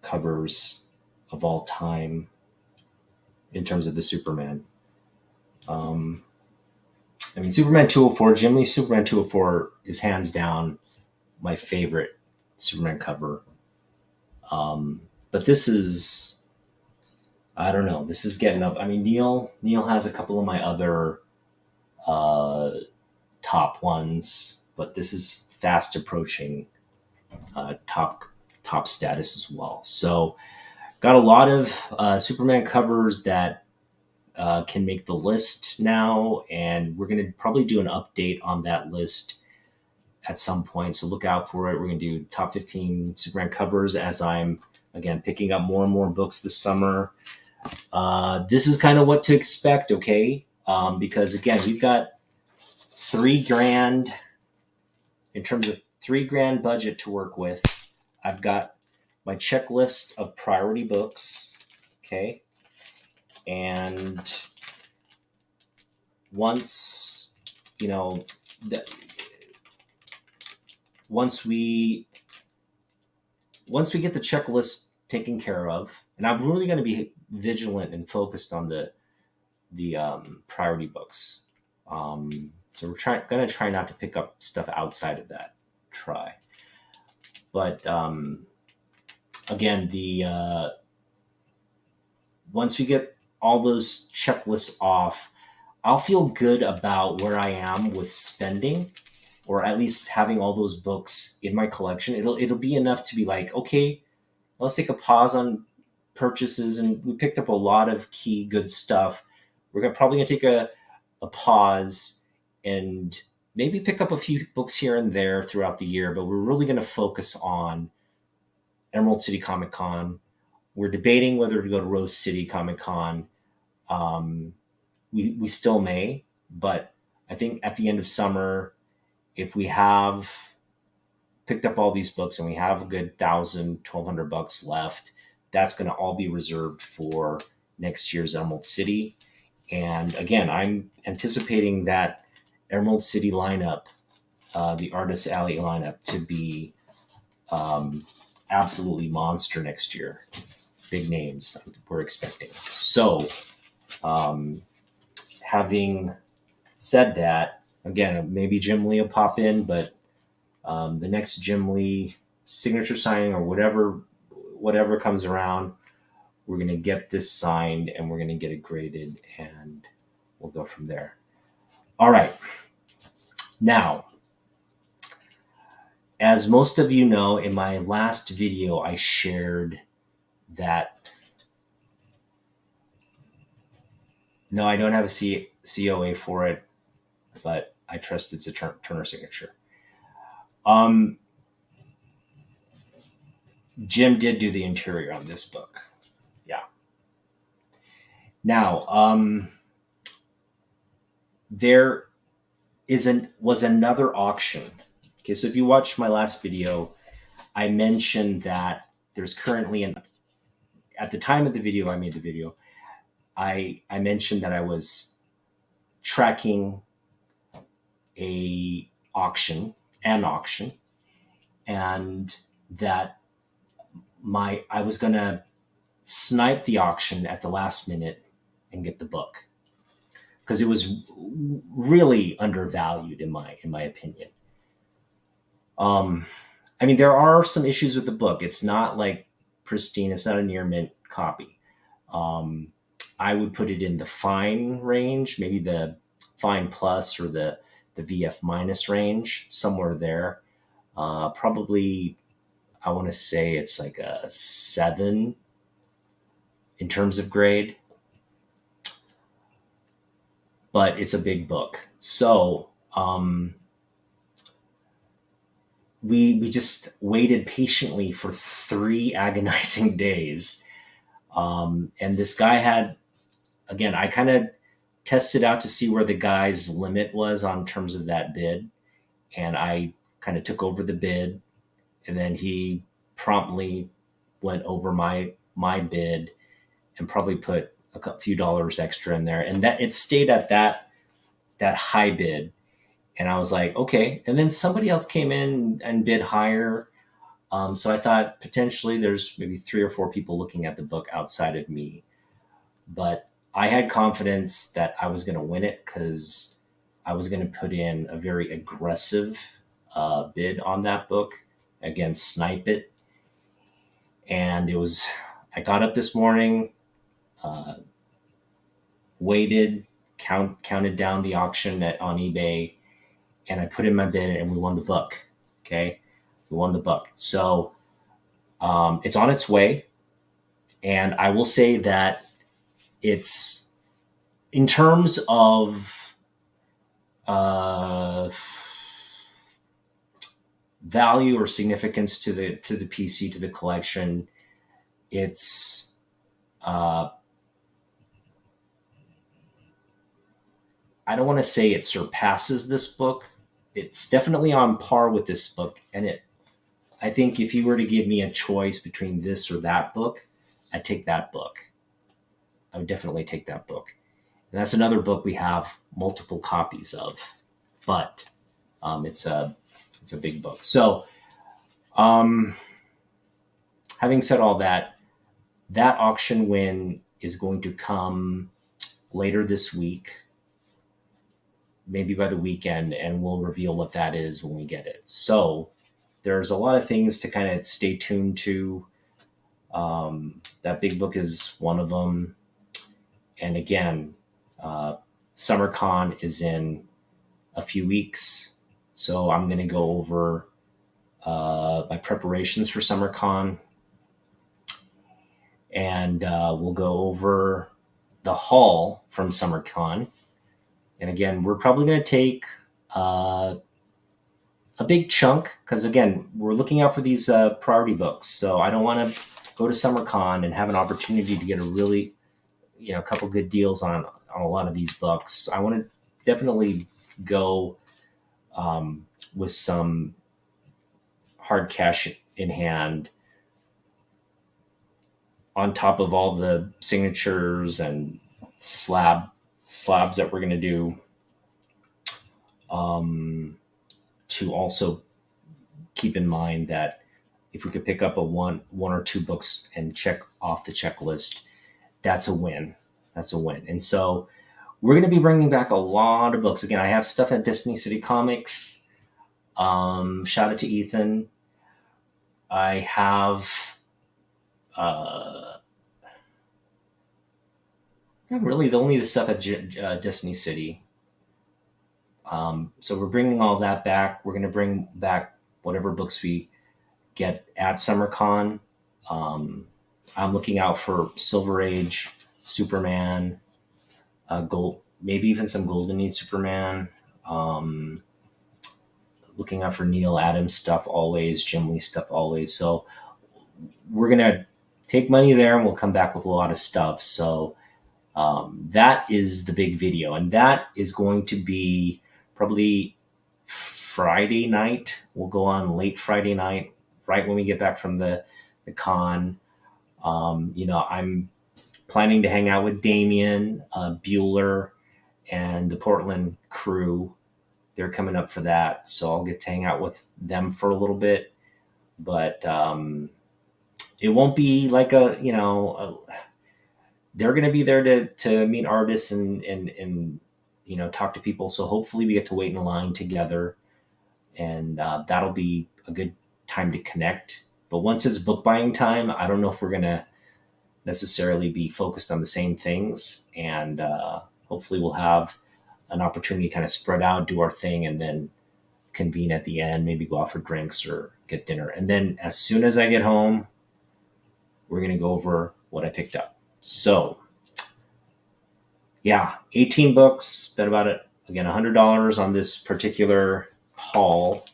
covers of all time in terms of the Superman. I mean, Superman 204, Jim Lee's Superman 204 is hands down my favorite Superman cover. But this is, I don't know, this is getting up. I mean, Neil has a couple of my other top ones, but this is fast approaching top status as well. So got a lot of Superman covers that can make the list now, and we're going to probably do an update on that list at some point. So look out for it. We're going to do top 15 Superman covers as I'm again picking up more and more books this summer. This is kind of what to expect, okay? Because again, we've got $3,000 in terms of $3,000 budget to work with. I've got my checklist of priority books, okay? And once, you know, once we get the checklist taken care of, and I'm really going to be vigilant and focused on the priority books. So we're going to try not to pick up stuff outside of that. Try, but again, once we get all those checklists off, I'll feel good about where I am with spending, or at least having all those books in my collection. It'll be enough to be like, okay, let's take a pause on purchases, and we picked up a lot of key good stuff. We're probably going to take a pause and maybe pick up a few books here and there throughout the year, but we're really going to focus on Emerald City Comic Con. We're debating whether to go to Rose City Comic Con. We still may, but I think at the end of summer, if we have picked up all these books and we have a good $1,000-1,200 left, that's going to all be reserved for next year's Emerald City. And again, I'm anticipating that Emerald City lineup, the Artist Alley lineup, to be absolutely monster next year. Big names we're expecting. So, having said that, again, maybe Jim Lee will pop in, but the next Jim Lee signature signing or whatever comes around, we're going to get this signed and we're going to get it graded, and we'll go from there. All right. Now, as most of you know, in my last video, I shared that. No, I don't have a COA for it, but I trust it's a Turner signature. Jim did do the interior on this book. Yeah. Now, there was another auction. Okay, so if you watched my last video, I mentioned that there's currently at the time of the video, I made the video, I mentioned that I was tracking an auction, and that I was going to snipe the auction at the last minute and get the book, because it was really undervalued in my opinion. I mean, there are some issues with the book. It's not like pristine. It's not a near mint copy. I would put it in the fine range, maybe the fine plus or the VF minus range, somewhere there. Probably, I want to say it's like a 7 in terms of grade, but it's a big book. So we just waited patiently for 3 agonizing days. And this guy had, again, I kind of tested out to see where the guy's limit was on terms of that bid. And I kind of took over the bid, and then he promptly went over my bid and probably put a few dollars extra in there. And that it stayed at that high bid. And I was like, okay. And then somebody else came in and bid higher. So I thought potentially there's maybe 3 or 4 people looking at the book outside of me. But I had confidence that I was going to win it, because I was going to put in a very aggressive bid on that book. Again, snipe it. And I got up this morning, waited, counted down the auction on eBay, and I put in my bid, and we won the book. Okay. We won the book. So it's on its way. And I will say that it's, in terms of value or significance to the PC, to the collection, it's I don't want to say it surpasses this book. It's definitely on par with this book. And I think if you were to give me a choice between this or that book, I'd take that book. I would definitely take that book. And that's another book we have multiple copies of, but it's a big book. So, having said all that, that auction win is going to come later this week, maybe by the weekend, and we'll reveal what that is when we get it. So there's a lot of things to kind of stay tuned to. That big book is one of them. And again, SummerCon is in a few weeks. So I'm going to go over my preparations for SummerCon. and we'll go over the haul from SummerCon. And again, we're probably going to take a big chunk because again, we're looking out for these priority books. So I don't want to go to SummerCon and have an opportunity to get a really, a couple good deals on a lot of these books. I want to definitely go with some hard cash in hand on top of all the signatures and slabs that we're going to do, to also keep in mind that if we could pick up one or two books and check off the checklist, that's a win. That's a win. And so we're going to be bringing back a lot of books. Again, I have stuff at Destiny City Comics. Shout out to Ethan. I have really only the stuff at Destiny City. So we're bringing all that back. We're going to bring back whatever books we get at SummerCon. I'm looking out for Silver Age, Superman, Gold, maybe even some Golden Age Superman. Looking out for Neil Adams stuff always, Jim Lee stuff always. So we're going to take money there and we'll come back with a lot of stuff. So that is the big video. And that is going to be probably Friday night. We'll go on late Friday night, right when we get back from the con. I'm planning to hang out with Damien, Bueller, and the Portland crew. They're coming up for that, so I'll get to hang out with them for a little bit. But it won't be like they're going to be there to meet artists and talk to people. So hopefully we get to wait in line together, and that'll be a good time to connect. But once it's book buying time, I don't know if we're going to necessarily be focused on the same things. And hopefully we'll have an opportunity to kind of spread out, do our thing, and then convene at the end, maybe go out for drinks or get dinner. And then as soon as I get home, we're going to go over what I picked up. So yeah, 18 books, spent about $100 on this particular haul.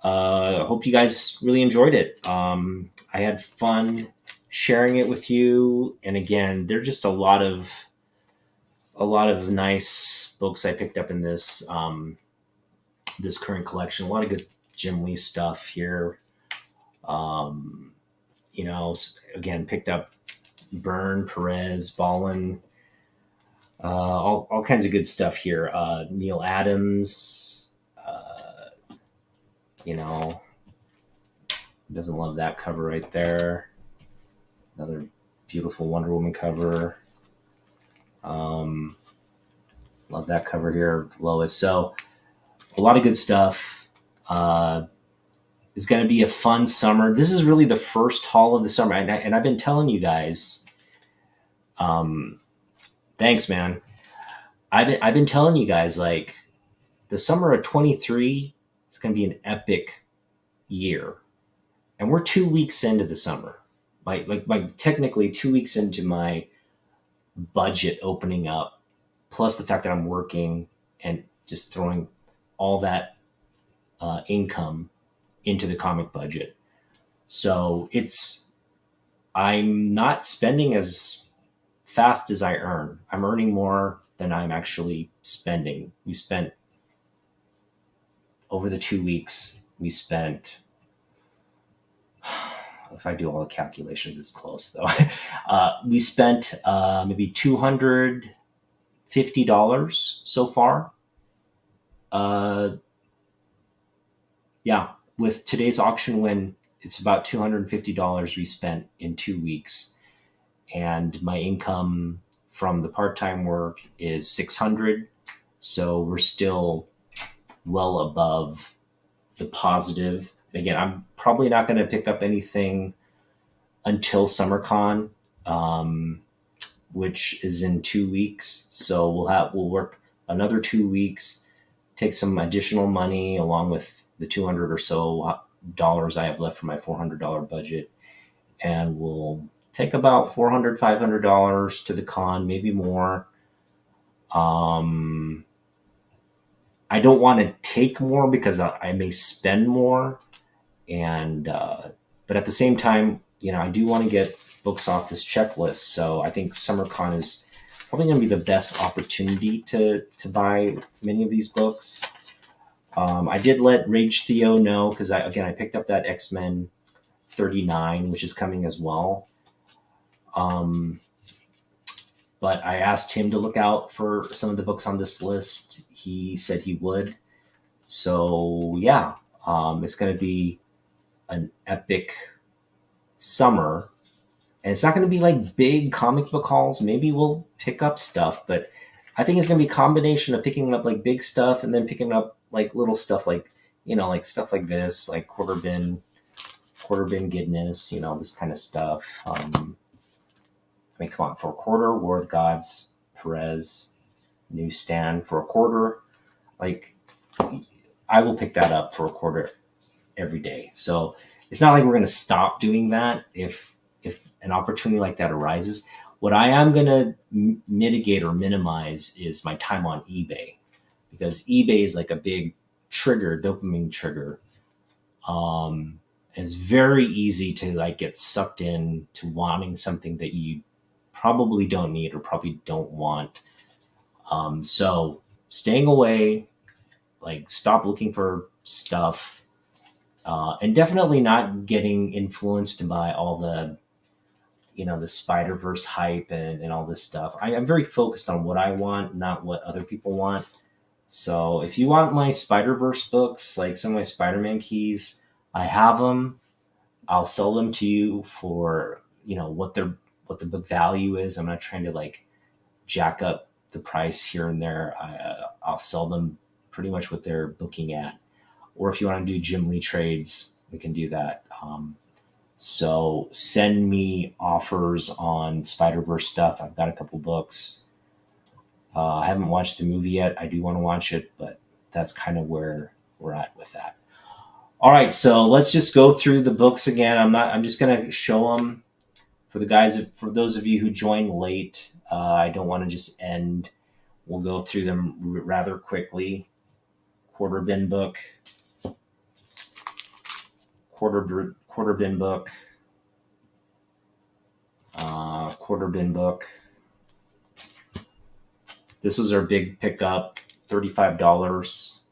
I hope you guys really enjoyed it. I had fun sharing it with you. And again, there's just a lot of nice books I picked up in this this current collection. A lot of good Jim Lee stuff here. Again, picked up Byrne, Perez, Ballin, all kinds of good stuff here. Neil Adams, doesn't love that cover right there. Another beautiful Wonder Woman cover. Love that cover here, Lois. So a lot of good stuff. It's going to be a fun summer. This is really the first haul of the summer. And I've been telling you guys, thanks, man. I've been telling you guys, like, the summer of 23 is going to be an epic year. And we're 2 weeks into the summer. Like technically 2 weeks into my budget opening up, plus the fact that I'm working and just throwing all that income into the comic budget. So I'm not spending as fast as I earn. I'm earning more than I'm actually spending. Over the 2 weeks, if I do all the calculations, it's close though. We spent maybe $250 so far. With today's auction win, it's about $250 we spent in 2 weeks. And my income from the part-time work is $600. So we're still well above the positive. Again, I'm probably not going to pick up anything until SummerCon, which is in 2 weeks. So we'll work another 2 weeks, take some additional money along with the $200 or so dollars I have left for my $400 budget, and we'll take about $400, $500 to the con, maybe more. I don't want to take more because I may spend more, and but at the same time, I do want to get books off this checklist. So I think SummerCon is probably going to be the best opportunity to buy many of these books. I did let Rage Theo know because I picked up that X-Men 39, which is coming as well. But I asked him to look out for some of the books on this list. He said he would. So yeah, it's going to be an epic summer. And it's not going to be like big comic book hauls. Maybe we'll pick up stuff, but I think it's going to be a combination of picking up like big stuff and then picking up like little stuff like, like stuff like this, like quarter bin goodness, this kind of stuff. Come on, for a quarter, War of Gods, Perez, newsstand for a quarter. Like, I will pick that up for a quarter every day. So it's not like we're going to stop doing that if an opportunity like that arises. What I am going to mitigate or minimize is my time on eBay, because eBay is like a big trigger, dopamine trigger. It's very easy to like get sucked in to wanting something that you probably don't need or probably don't want. So staying away, like stop looking for stuff, and definitely not getting influenced by all the, the Spider-Verse hype and all this stuff. I'm very focused on what I want, not what other people want. So if you want my Spider-Verse books, like some of my Spider-Man keys, I have them. I'll sell them to you for, what the book value is. I'm not trying to like jack up the price here and there. I'll sell them pretty much what they're booking at. Or if you want to do Jim Lee trades, we can do that. So send me offers on Spider-Verse stuff. I've got a couple books. I haven't watched the movie yet. I do want to watch it, but that's kind of where we're at with that. All right, so let's just go through the books again. I'm just going to show them for those of you who joined late. I don't want to just end. We'll go through them rather quickly. Quarter bin book. Quarter bin book. Quarter bin book. This was our big pickup, $35.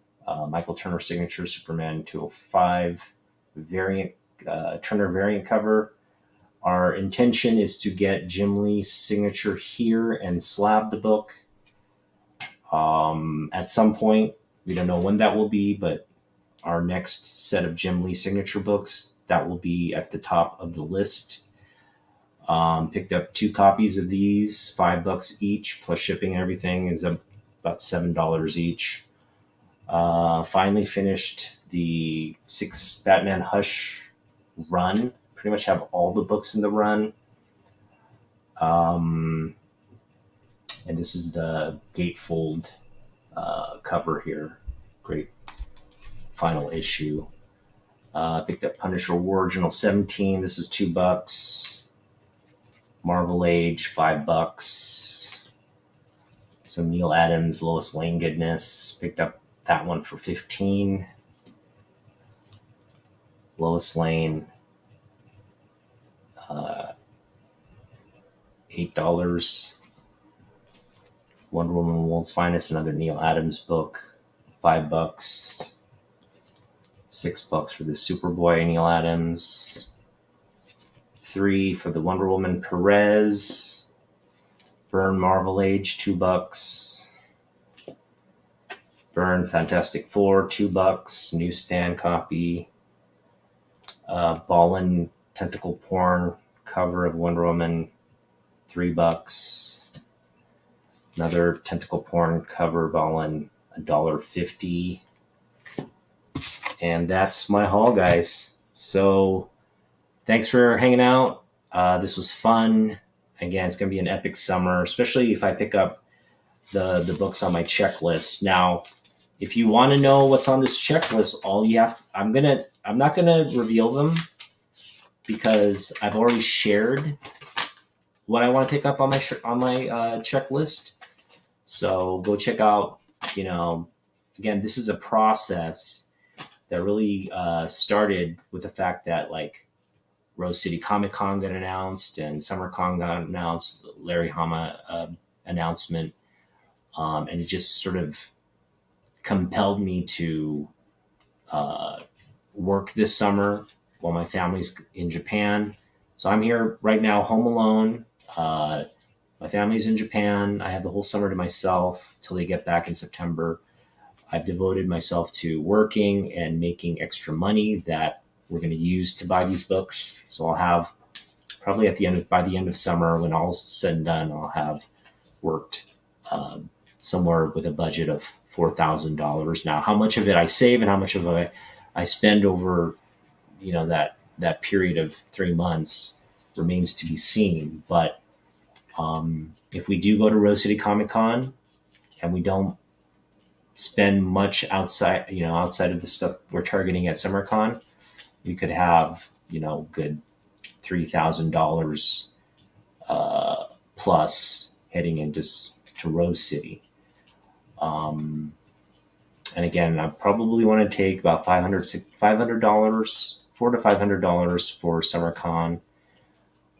Michael Turner signature Superman 205 variant, Turner variant cover. Our intention is to get Jim Lee's signature here and slab the book at some point. We don't know when that will be, but our next set of Jim Lee signature books, that will be at the top of the list. Picked up 2 copies of these, $5 each, plus shipping and everything is about $7 each. Finally finished the 6 Batman Hush run. Pretty much have all the books in the run. And this is the gatefold cover here. Great final issue. Picked up Punisher War Original 17. This is $2. Marvel Age, $5. Some Neil Adams, Lois Lane goodness. Picked up that one for $15. Lois Lane, $8. Wonder Woman World's Finest, another Neil Adams book, $5. $6 for the Superboy Neil Adams. $3 for the Wonder Woman Perez. Byrne Marvel Age, $2. Byrne Fantastic Four, $2. Newsstand copy. Ballin Tentacle Porn cover of Wonder Woman, $3. Another Tentacle Porn cover, Ballin, $1.50. And that's my haul, guys. So thanks for hanging out. This was fun. Again, it's going to be an epic summer, especially if I pick up the books on my checklist. Now, if you want to know what's on this checklist, I'm not gonna reveal them because I've already shared what I want to pick up on my checklist. So go check out. You know, again, this is a process that really started with the fact that like Rose City Comic Con got announced and Summer Con got announced, Larry Hama announcement, and it just sort of compelled me to uh, work this summer while my family's in Japan. So I'm here right now, home alone. My family's in Japan. I have the whole summer to myself till they get back in September. I've devoted myself to working and making extra money that we're going to use to buy these books. So I'll have probably by the end of summer, when all's said and done, I'll have worked somewhere with a budget of $4,000. Now, how much of it I save and how much of it I spend over, that period of 3 months remains to be seen. But if we do go to Rose City Comic Con and we don't spend much outside of the stuff we're targeting at SummerCon, we could have, good $3,000 plus heading into to Rose City. And again, I probably want to take about $500, $400 to $500 for SummerCon.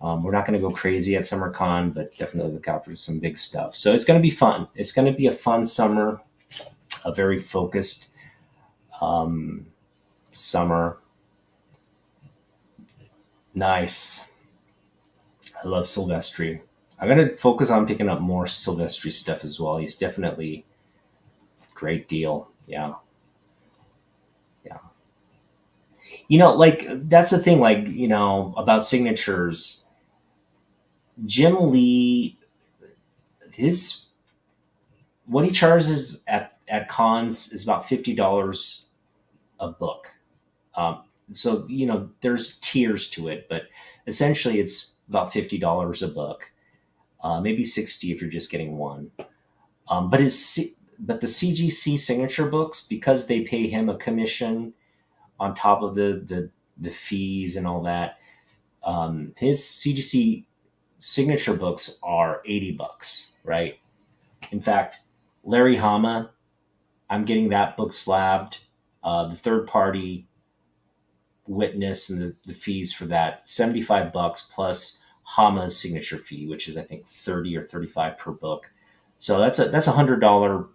We're not going to go crazy at SummerCon, but definitely look out for some big stuff. So it's going to be fun. It's going to be a fun summer, a very focused summer. Nice. I love Silvestri. I'm going to focus on picking up more Silvestri stuff as well. He's definitely a great deal. Yeah. Yeah. Like that's the thing, like, about signatures. Jim Lee, his what he charges at cons is about $50 a book. So there's tiers to it, but essentially it's about $50 a book, maybe 60 if you're just getting one. But the CGC signature books, because they pay him a commission on top of the fees and all that, his CGC signature books are $80, right? In fact, Larry Hama, I'm getting that book slabbed. The third party witness and the fees for that, $75 plus Hama's signature fee, which is I think 30 or 35 per book. So that's $100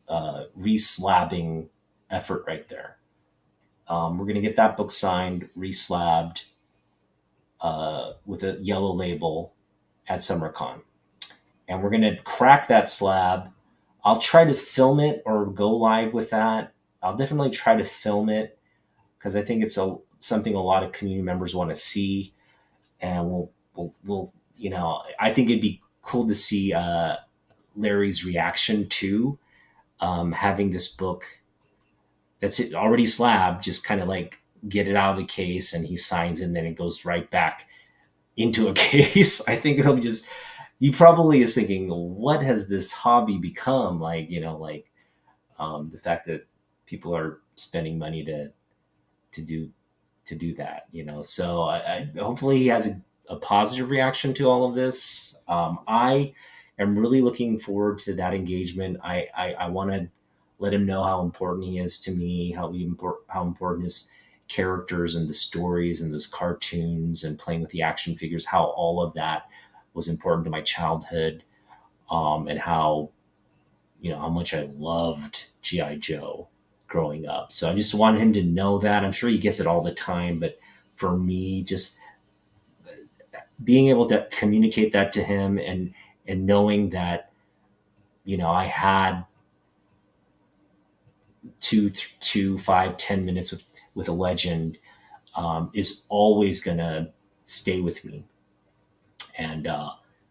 reslabbing effort right there. We're going to get that book signed, reslabbed with a yellow label at SummerCon. And we're going to crack that slab. I'll try to film it or go live with that. I'll definitely try to film it because I think it's something a lot of community members want to see. And we'll I think it'd be cool to see Larry's reaction to having this book that's already slabbed, just kind of like get it out of the case and he signs it and then it goes right back into a case. I think it'll just, he probably is thinking, what has this hobby become? Like, the fact that people are spending money to do that, So I hopefully he has a positive reaction to all of this. I am really looking forward to that engagement. I want to let him know how important he is to me, how important his characters and the stories and those cartoons and playing with the action figures, how all of that was important to my childhood, and how much I loved G.I. Joe growing up. So I just wanted him to know that. I'm sure he gets it all the time, but for me, just being able to communicate that to him and knowing that, I had 2, 5, 10 minutes with a legend is always gonna stay with me. And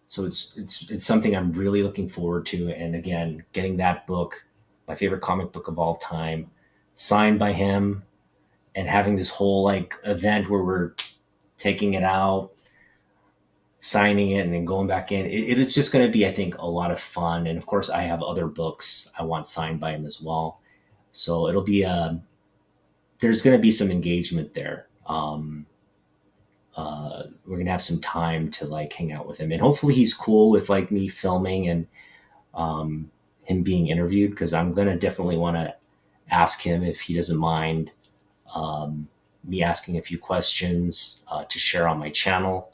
so it's something I'm really looking forward to. And again, getting that book, my favorite comic book of all time, signed by him, and having this whole like event where we're taking it out, signing it, and then going back in. It is just going to be, I think, a lot of fun. And of course, I have other books I want signed by him as well. So it'll be there's going to be some engagement there. we're gonna have some time to like hang out with him, and hopefully he's cool with like me filming and him being interviewed, because I'm gonna definitely want to ask him if he doesn't mind me asking a few questions to share on my channel.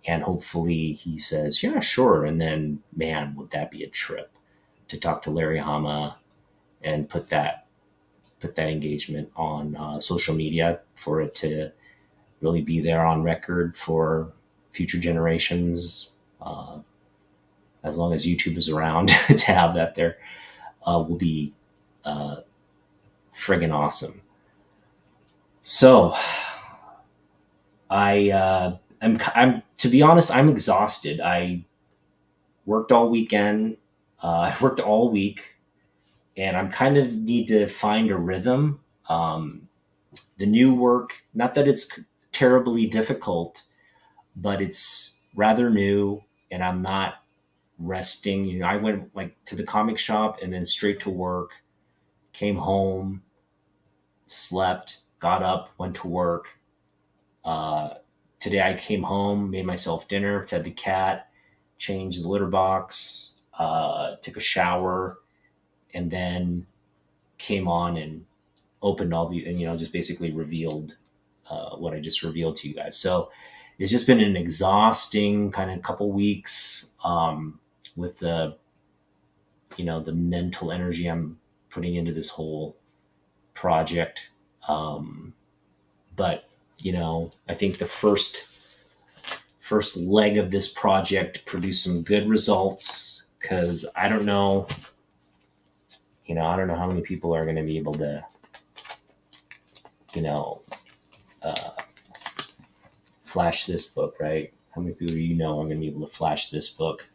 And hopefully he says, yeah, sure. And then, man, would that be a trip to talk to Larry Hama and put that engagement on social media for it to really be there on record for future generations. As long as YouTube is around to have that there, will be friggin' awesome. So I'm to be honest, I'm exhausted. I worked all weekend. I worked all week, and I'm kind of need to find a rhythm. The new work, not that it's terribly difficult, but it's rather new, and I'm not resting. I went like to the comic shop and then straight to work, came home, slept, got up, went to work. Uh, Today I came home, made myself dinner, fed the cat, changed the litter box, took a shower, and then came on and opened all the, and just basically revealed what I just revealed to you guys. So it's just been an exhausting kind of couple weeks, with the mental energy I'm putting into this whole project. But I think the first leg of this project produced some good results, because I don't know how many people are going to be able to, you know, uh, flash this book, right? How many people are going to be able to flash this book?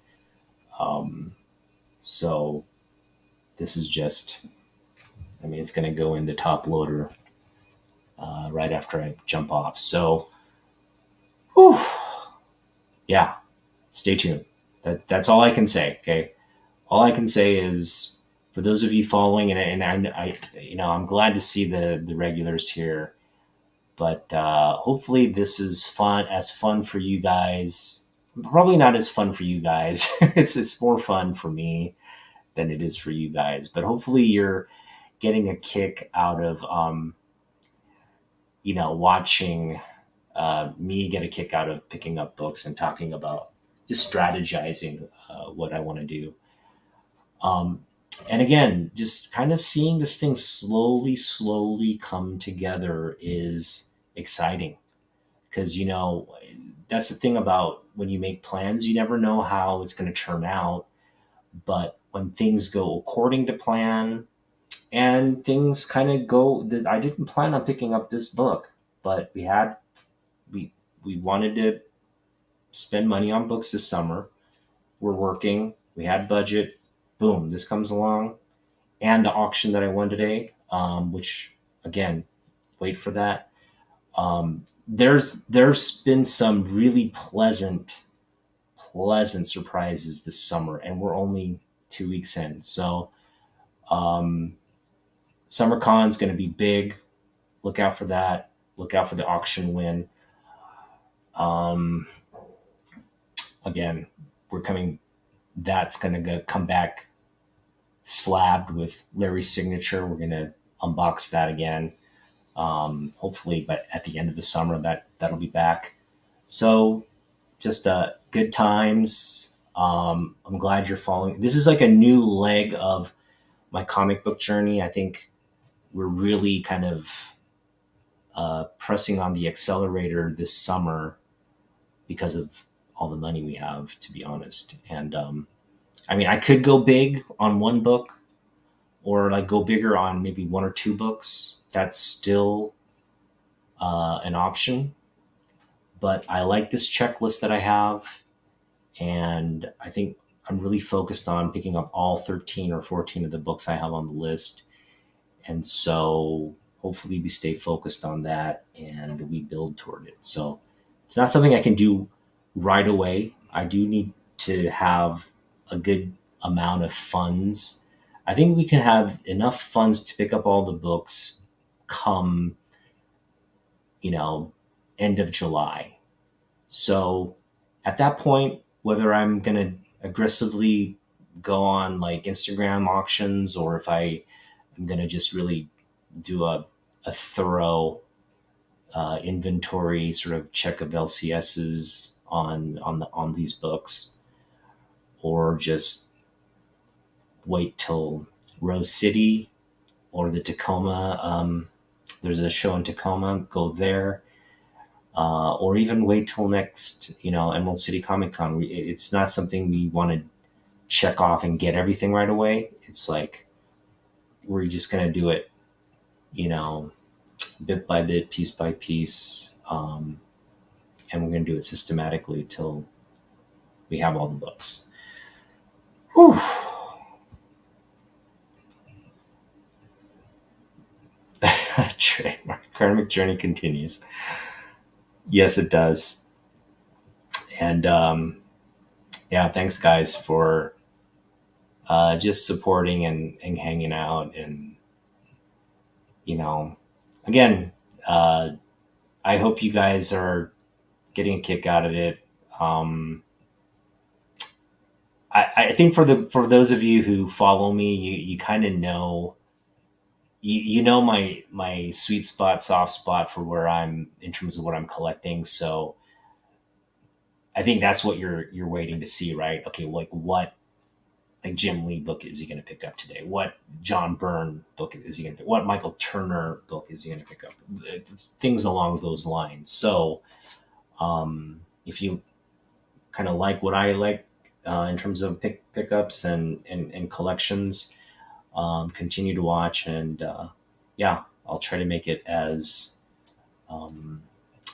So this is just, it's going to go in the top loader right after I jump off. So, whew, yeah, stay tuned. That's all I can say. Okay, all I can say is, for those of you following, and I'm glad to see the regulars here, but hopefully this is fun for you guys. Probably not as fun for you guys. It's more fun for me than it is for you guys. But hopefully you're getting a kick out of watching me get a kick out of picking up books and talking about just strategizing what I want to do. And again, just kind of seeing this thing slowly come together is exciting, because that's the thing about when you make plans, you never know how it's going to turn out. But when things go according to plan, and things kind of go, I didn't plan on picking up this book, but we wanted to spend money on books this summer. We're working, we had budget, boom, this comes along. And the auction that I won today, which, again, wait for that. There's been some really pleasant surprises this summer, and we're only 2 weeks in. So SummerCon's going to be big. Look out for that. Look out for the auction win. Again, we're coming. That's going to come back slabbed with Larry's signature. We're going to unbox that again. Hopefully, but at the end of the summer, that'll be back. So just good times. I'm glad you're following. This is like a new leg of my comic book journey. I think we're really kind of pressing on the accelerator this summer because of all the money we have, to be honest. And I could go big on one book, or like go bigger on maybe one or two books. That's still an option. But I like this checklist that I have, and I think I'm really focused on picking up all 13 or 14 of the books I have on the list. And so hopefully we stay focused on that and we build toward it. So it's not something I can do right away. I do need to have a good amount of funds. I think we can have enough funds to pick up all the books come, end of July. So at that point, whether I'm going to aggressively go on like Instagram auctions, or if I'm going to just really do a thorough inventory sort of check of LCSs on these books, or just wait till Rose City or the Tacoma. There's a show in Tacoma. Go there, or even wait till next, Emerald City Comic Con. It's not something we want to check off and get everything right away. It's like we're just gonna do it, you know, bit by bit, piece by piece, and we're gonna do it systematically till we have all the books. Whew. Trademark. Karmic journey continues. Yes, it does. And yeah, thanks guys for just supporting and hanging out. And, again, uh, I hope you guys are getting a kick out of it. I think for those of you who follow me, you kind of know, you know my sweet spot, soft spot for where I'm in terms of what I'm collecting. So I think that's what you're waiting to see, right? Okay, like what, like Jim Lee book is he going to pick up today? What John Byrne book is he going to pick? What Michael Turner book is he going to pick up? Things along those lines. So if you kind of like what I like in terms of pickups and collections, continue to watch. And yeah, I'll try to make it as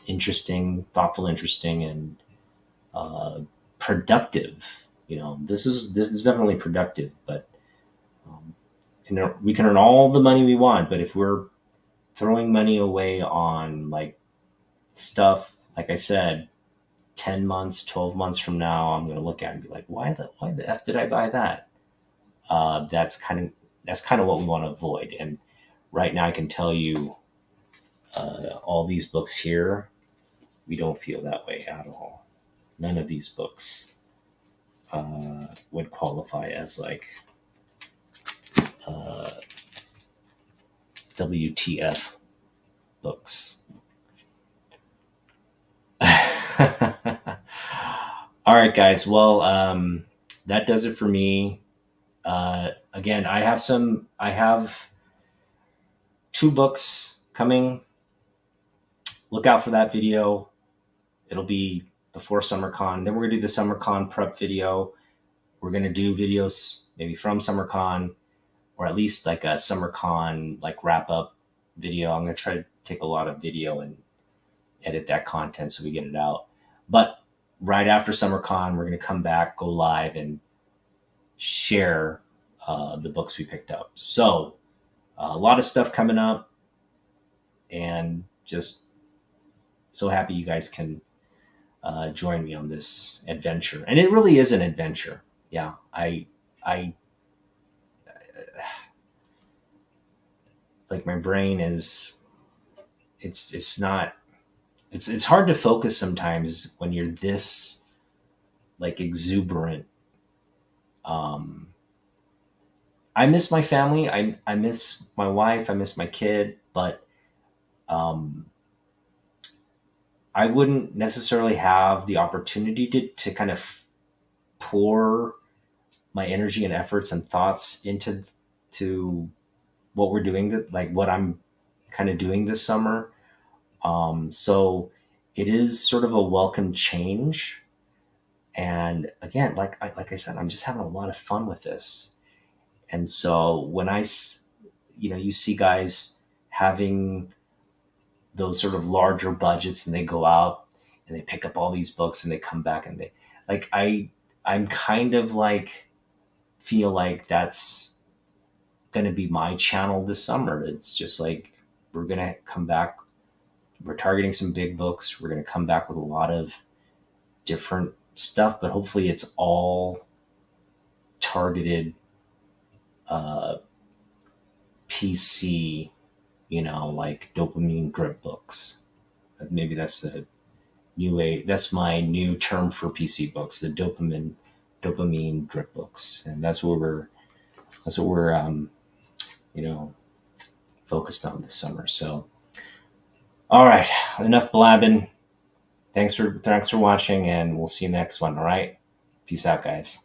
interesting, thoughtful, interesting, and productive. This is definitely productive, but we can earn all the money we want. But if we're throwing money away on like stuff, like I said, 10 months, 12 months from now, I'm going to look at it and be like, why the F did I buy that? That's kind of what we want to avoid. And right now I can tell you, all these books here, we don't feel that way at all. None of these books would qualify as like WTF books. All right, guys. Well, that does it for me. Again, I have two books coming. Look out for that video. It'll be before SummerCon. Then we're gonna do the SummerCon prep video. We're gonna do videos maybe from SummerCon, or at least like a SummerCon like wrap up video. I'm gonna try to take a lot of video and edit that content so we get it out. But right after SummerCon, we're gonna come back, go live, and share the books we picked up. So a lot of stuff coming up, and just so happy you guys can join me on this adventure. And it really is an adventure. Yeah, I like my brain is, it's not, it's hard to focus sometimes when you're this like exuberant. Um, I miss my family. I miss my wife. I miss my kid, but um, I wouldn't necessarily have the opportunity to kind of pour my energy and efforts and thoughts to what we're doing, like what I'm kind of doing this summer. So it is sort of a welcome change. And again, like I said, I'm just having a lot of fun with this. And so when you see guys having those sort of larger budgets, and they go out and they pick up all these books and they come back and they like, I'm kind of like, feel like that's going to be my channel this summer. It's just like, we're going to come back. We're targeting some big books. We're going to come back with a lot of different stuff, but hopefully it's all targeted uh, PC, like dopamine drip books. Maybe that's that's my new term for PC books, the dopamine drip books, and that's what we're you know focused on this summer. So, all right, enough blabbing. Thanks for watching, and we'll see you next one. All right, peace out, guys.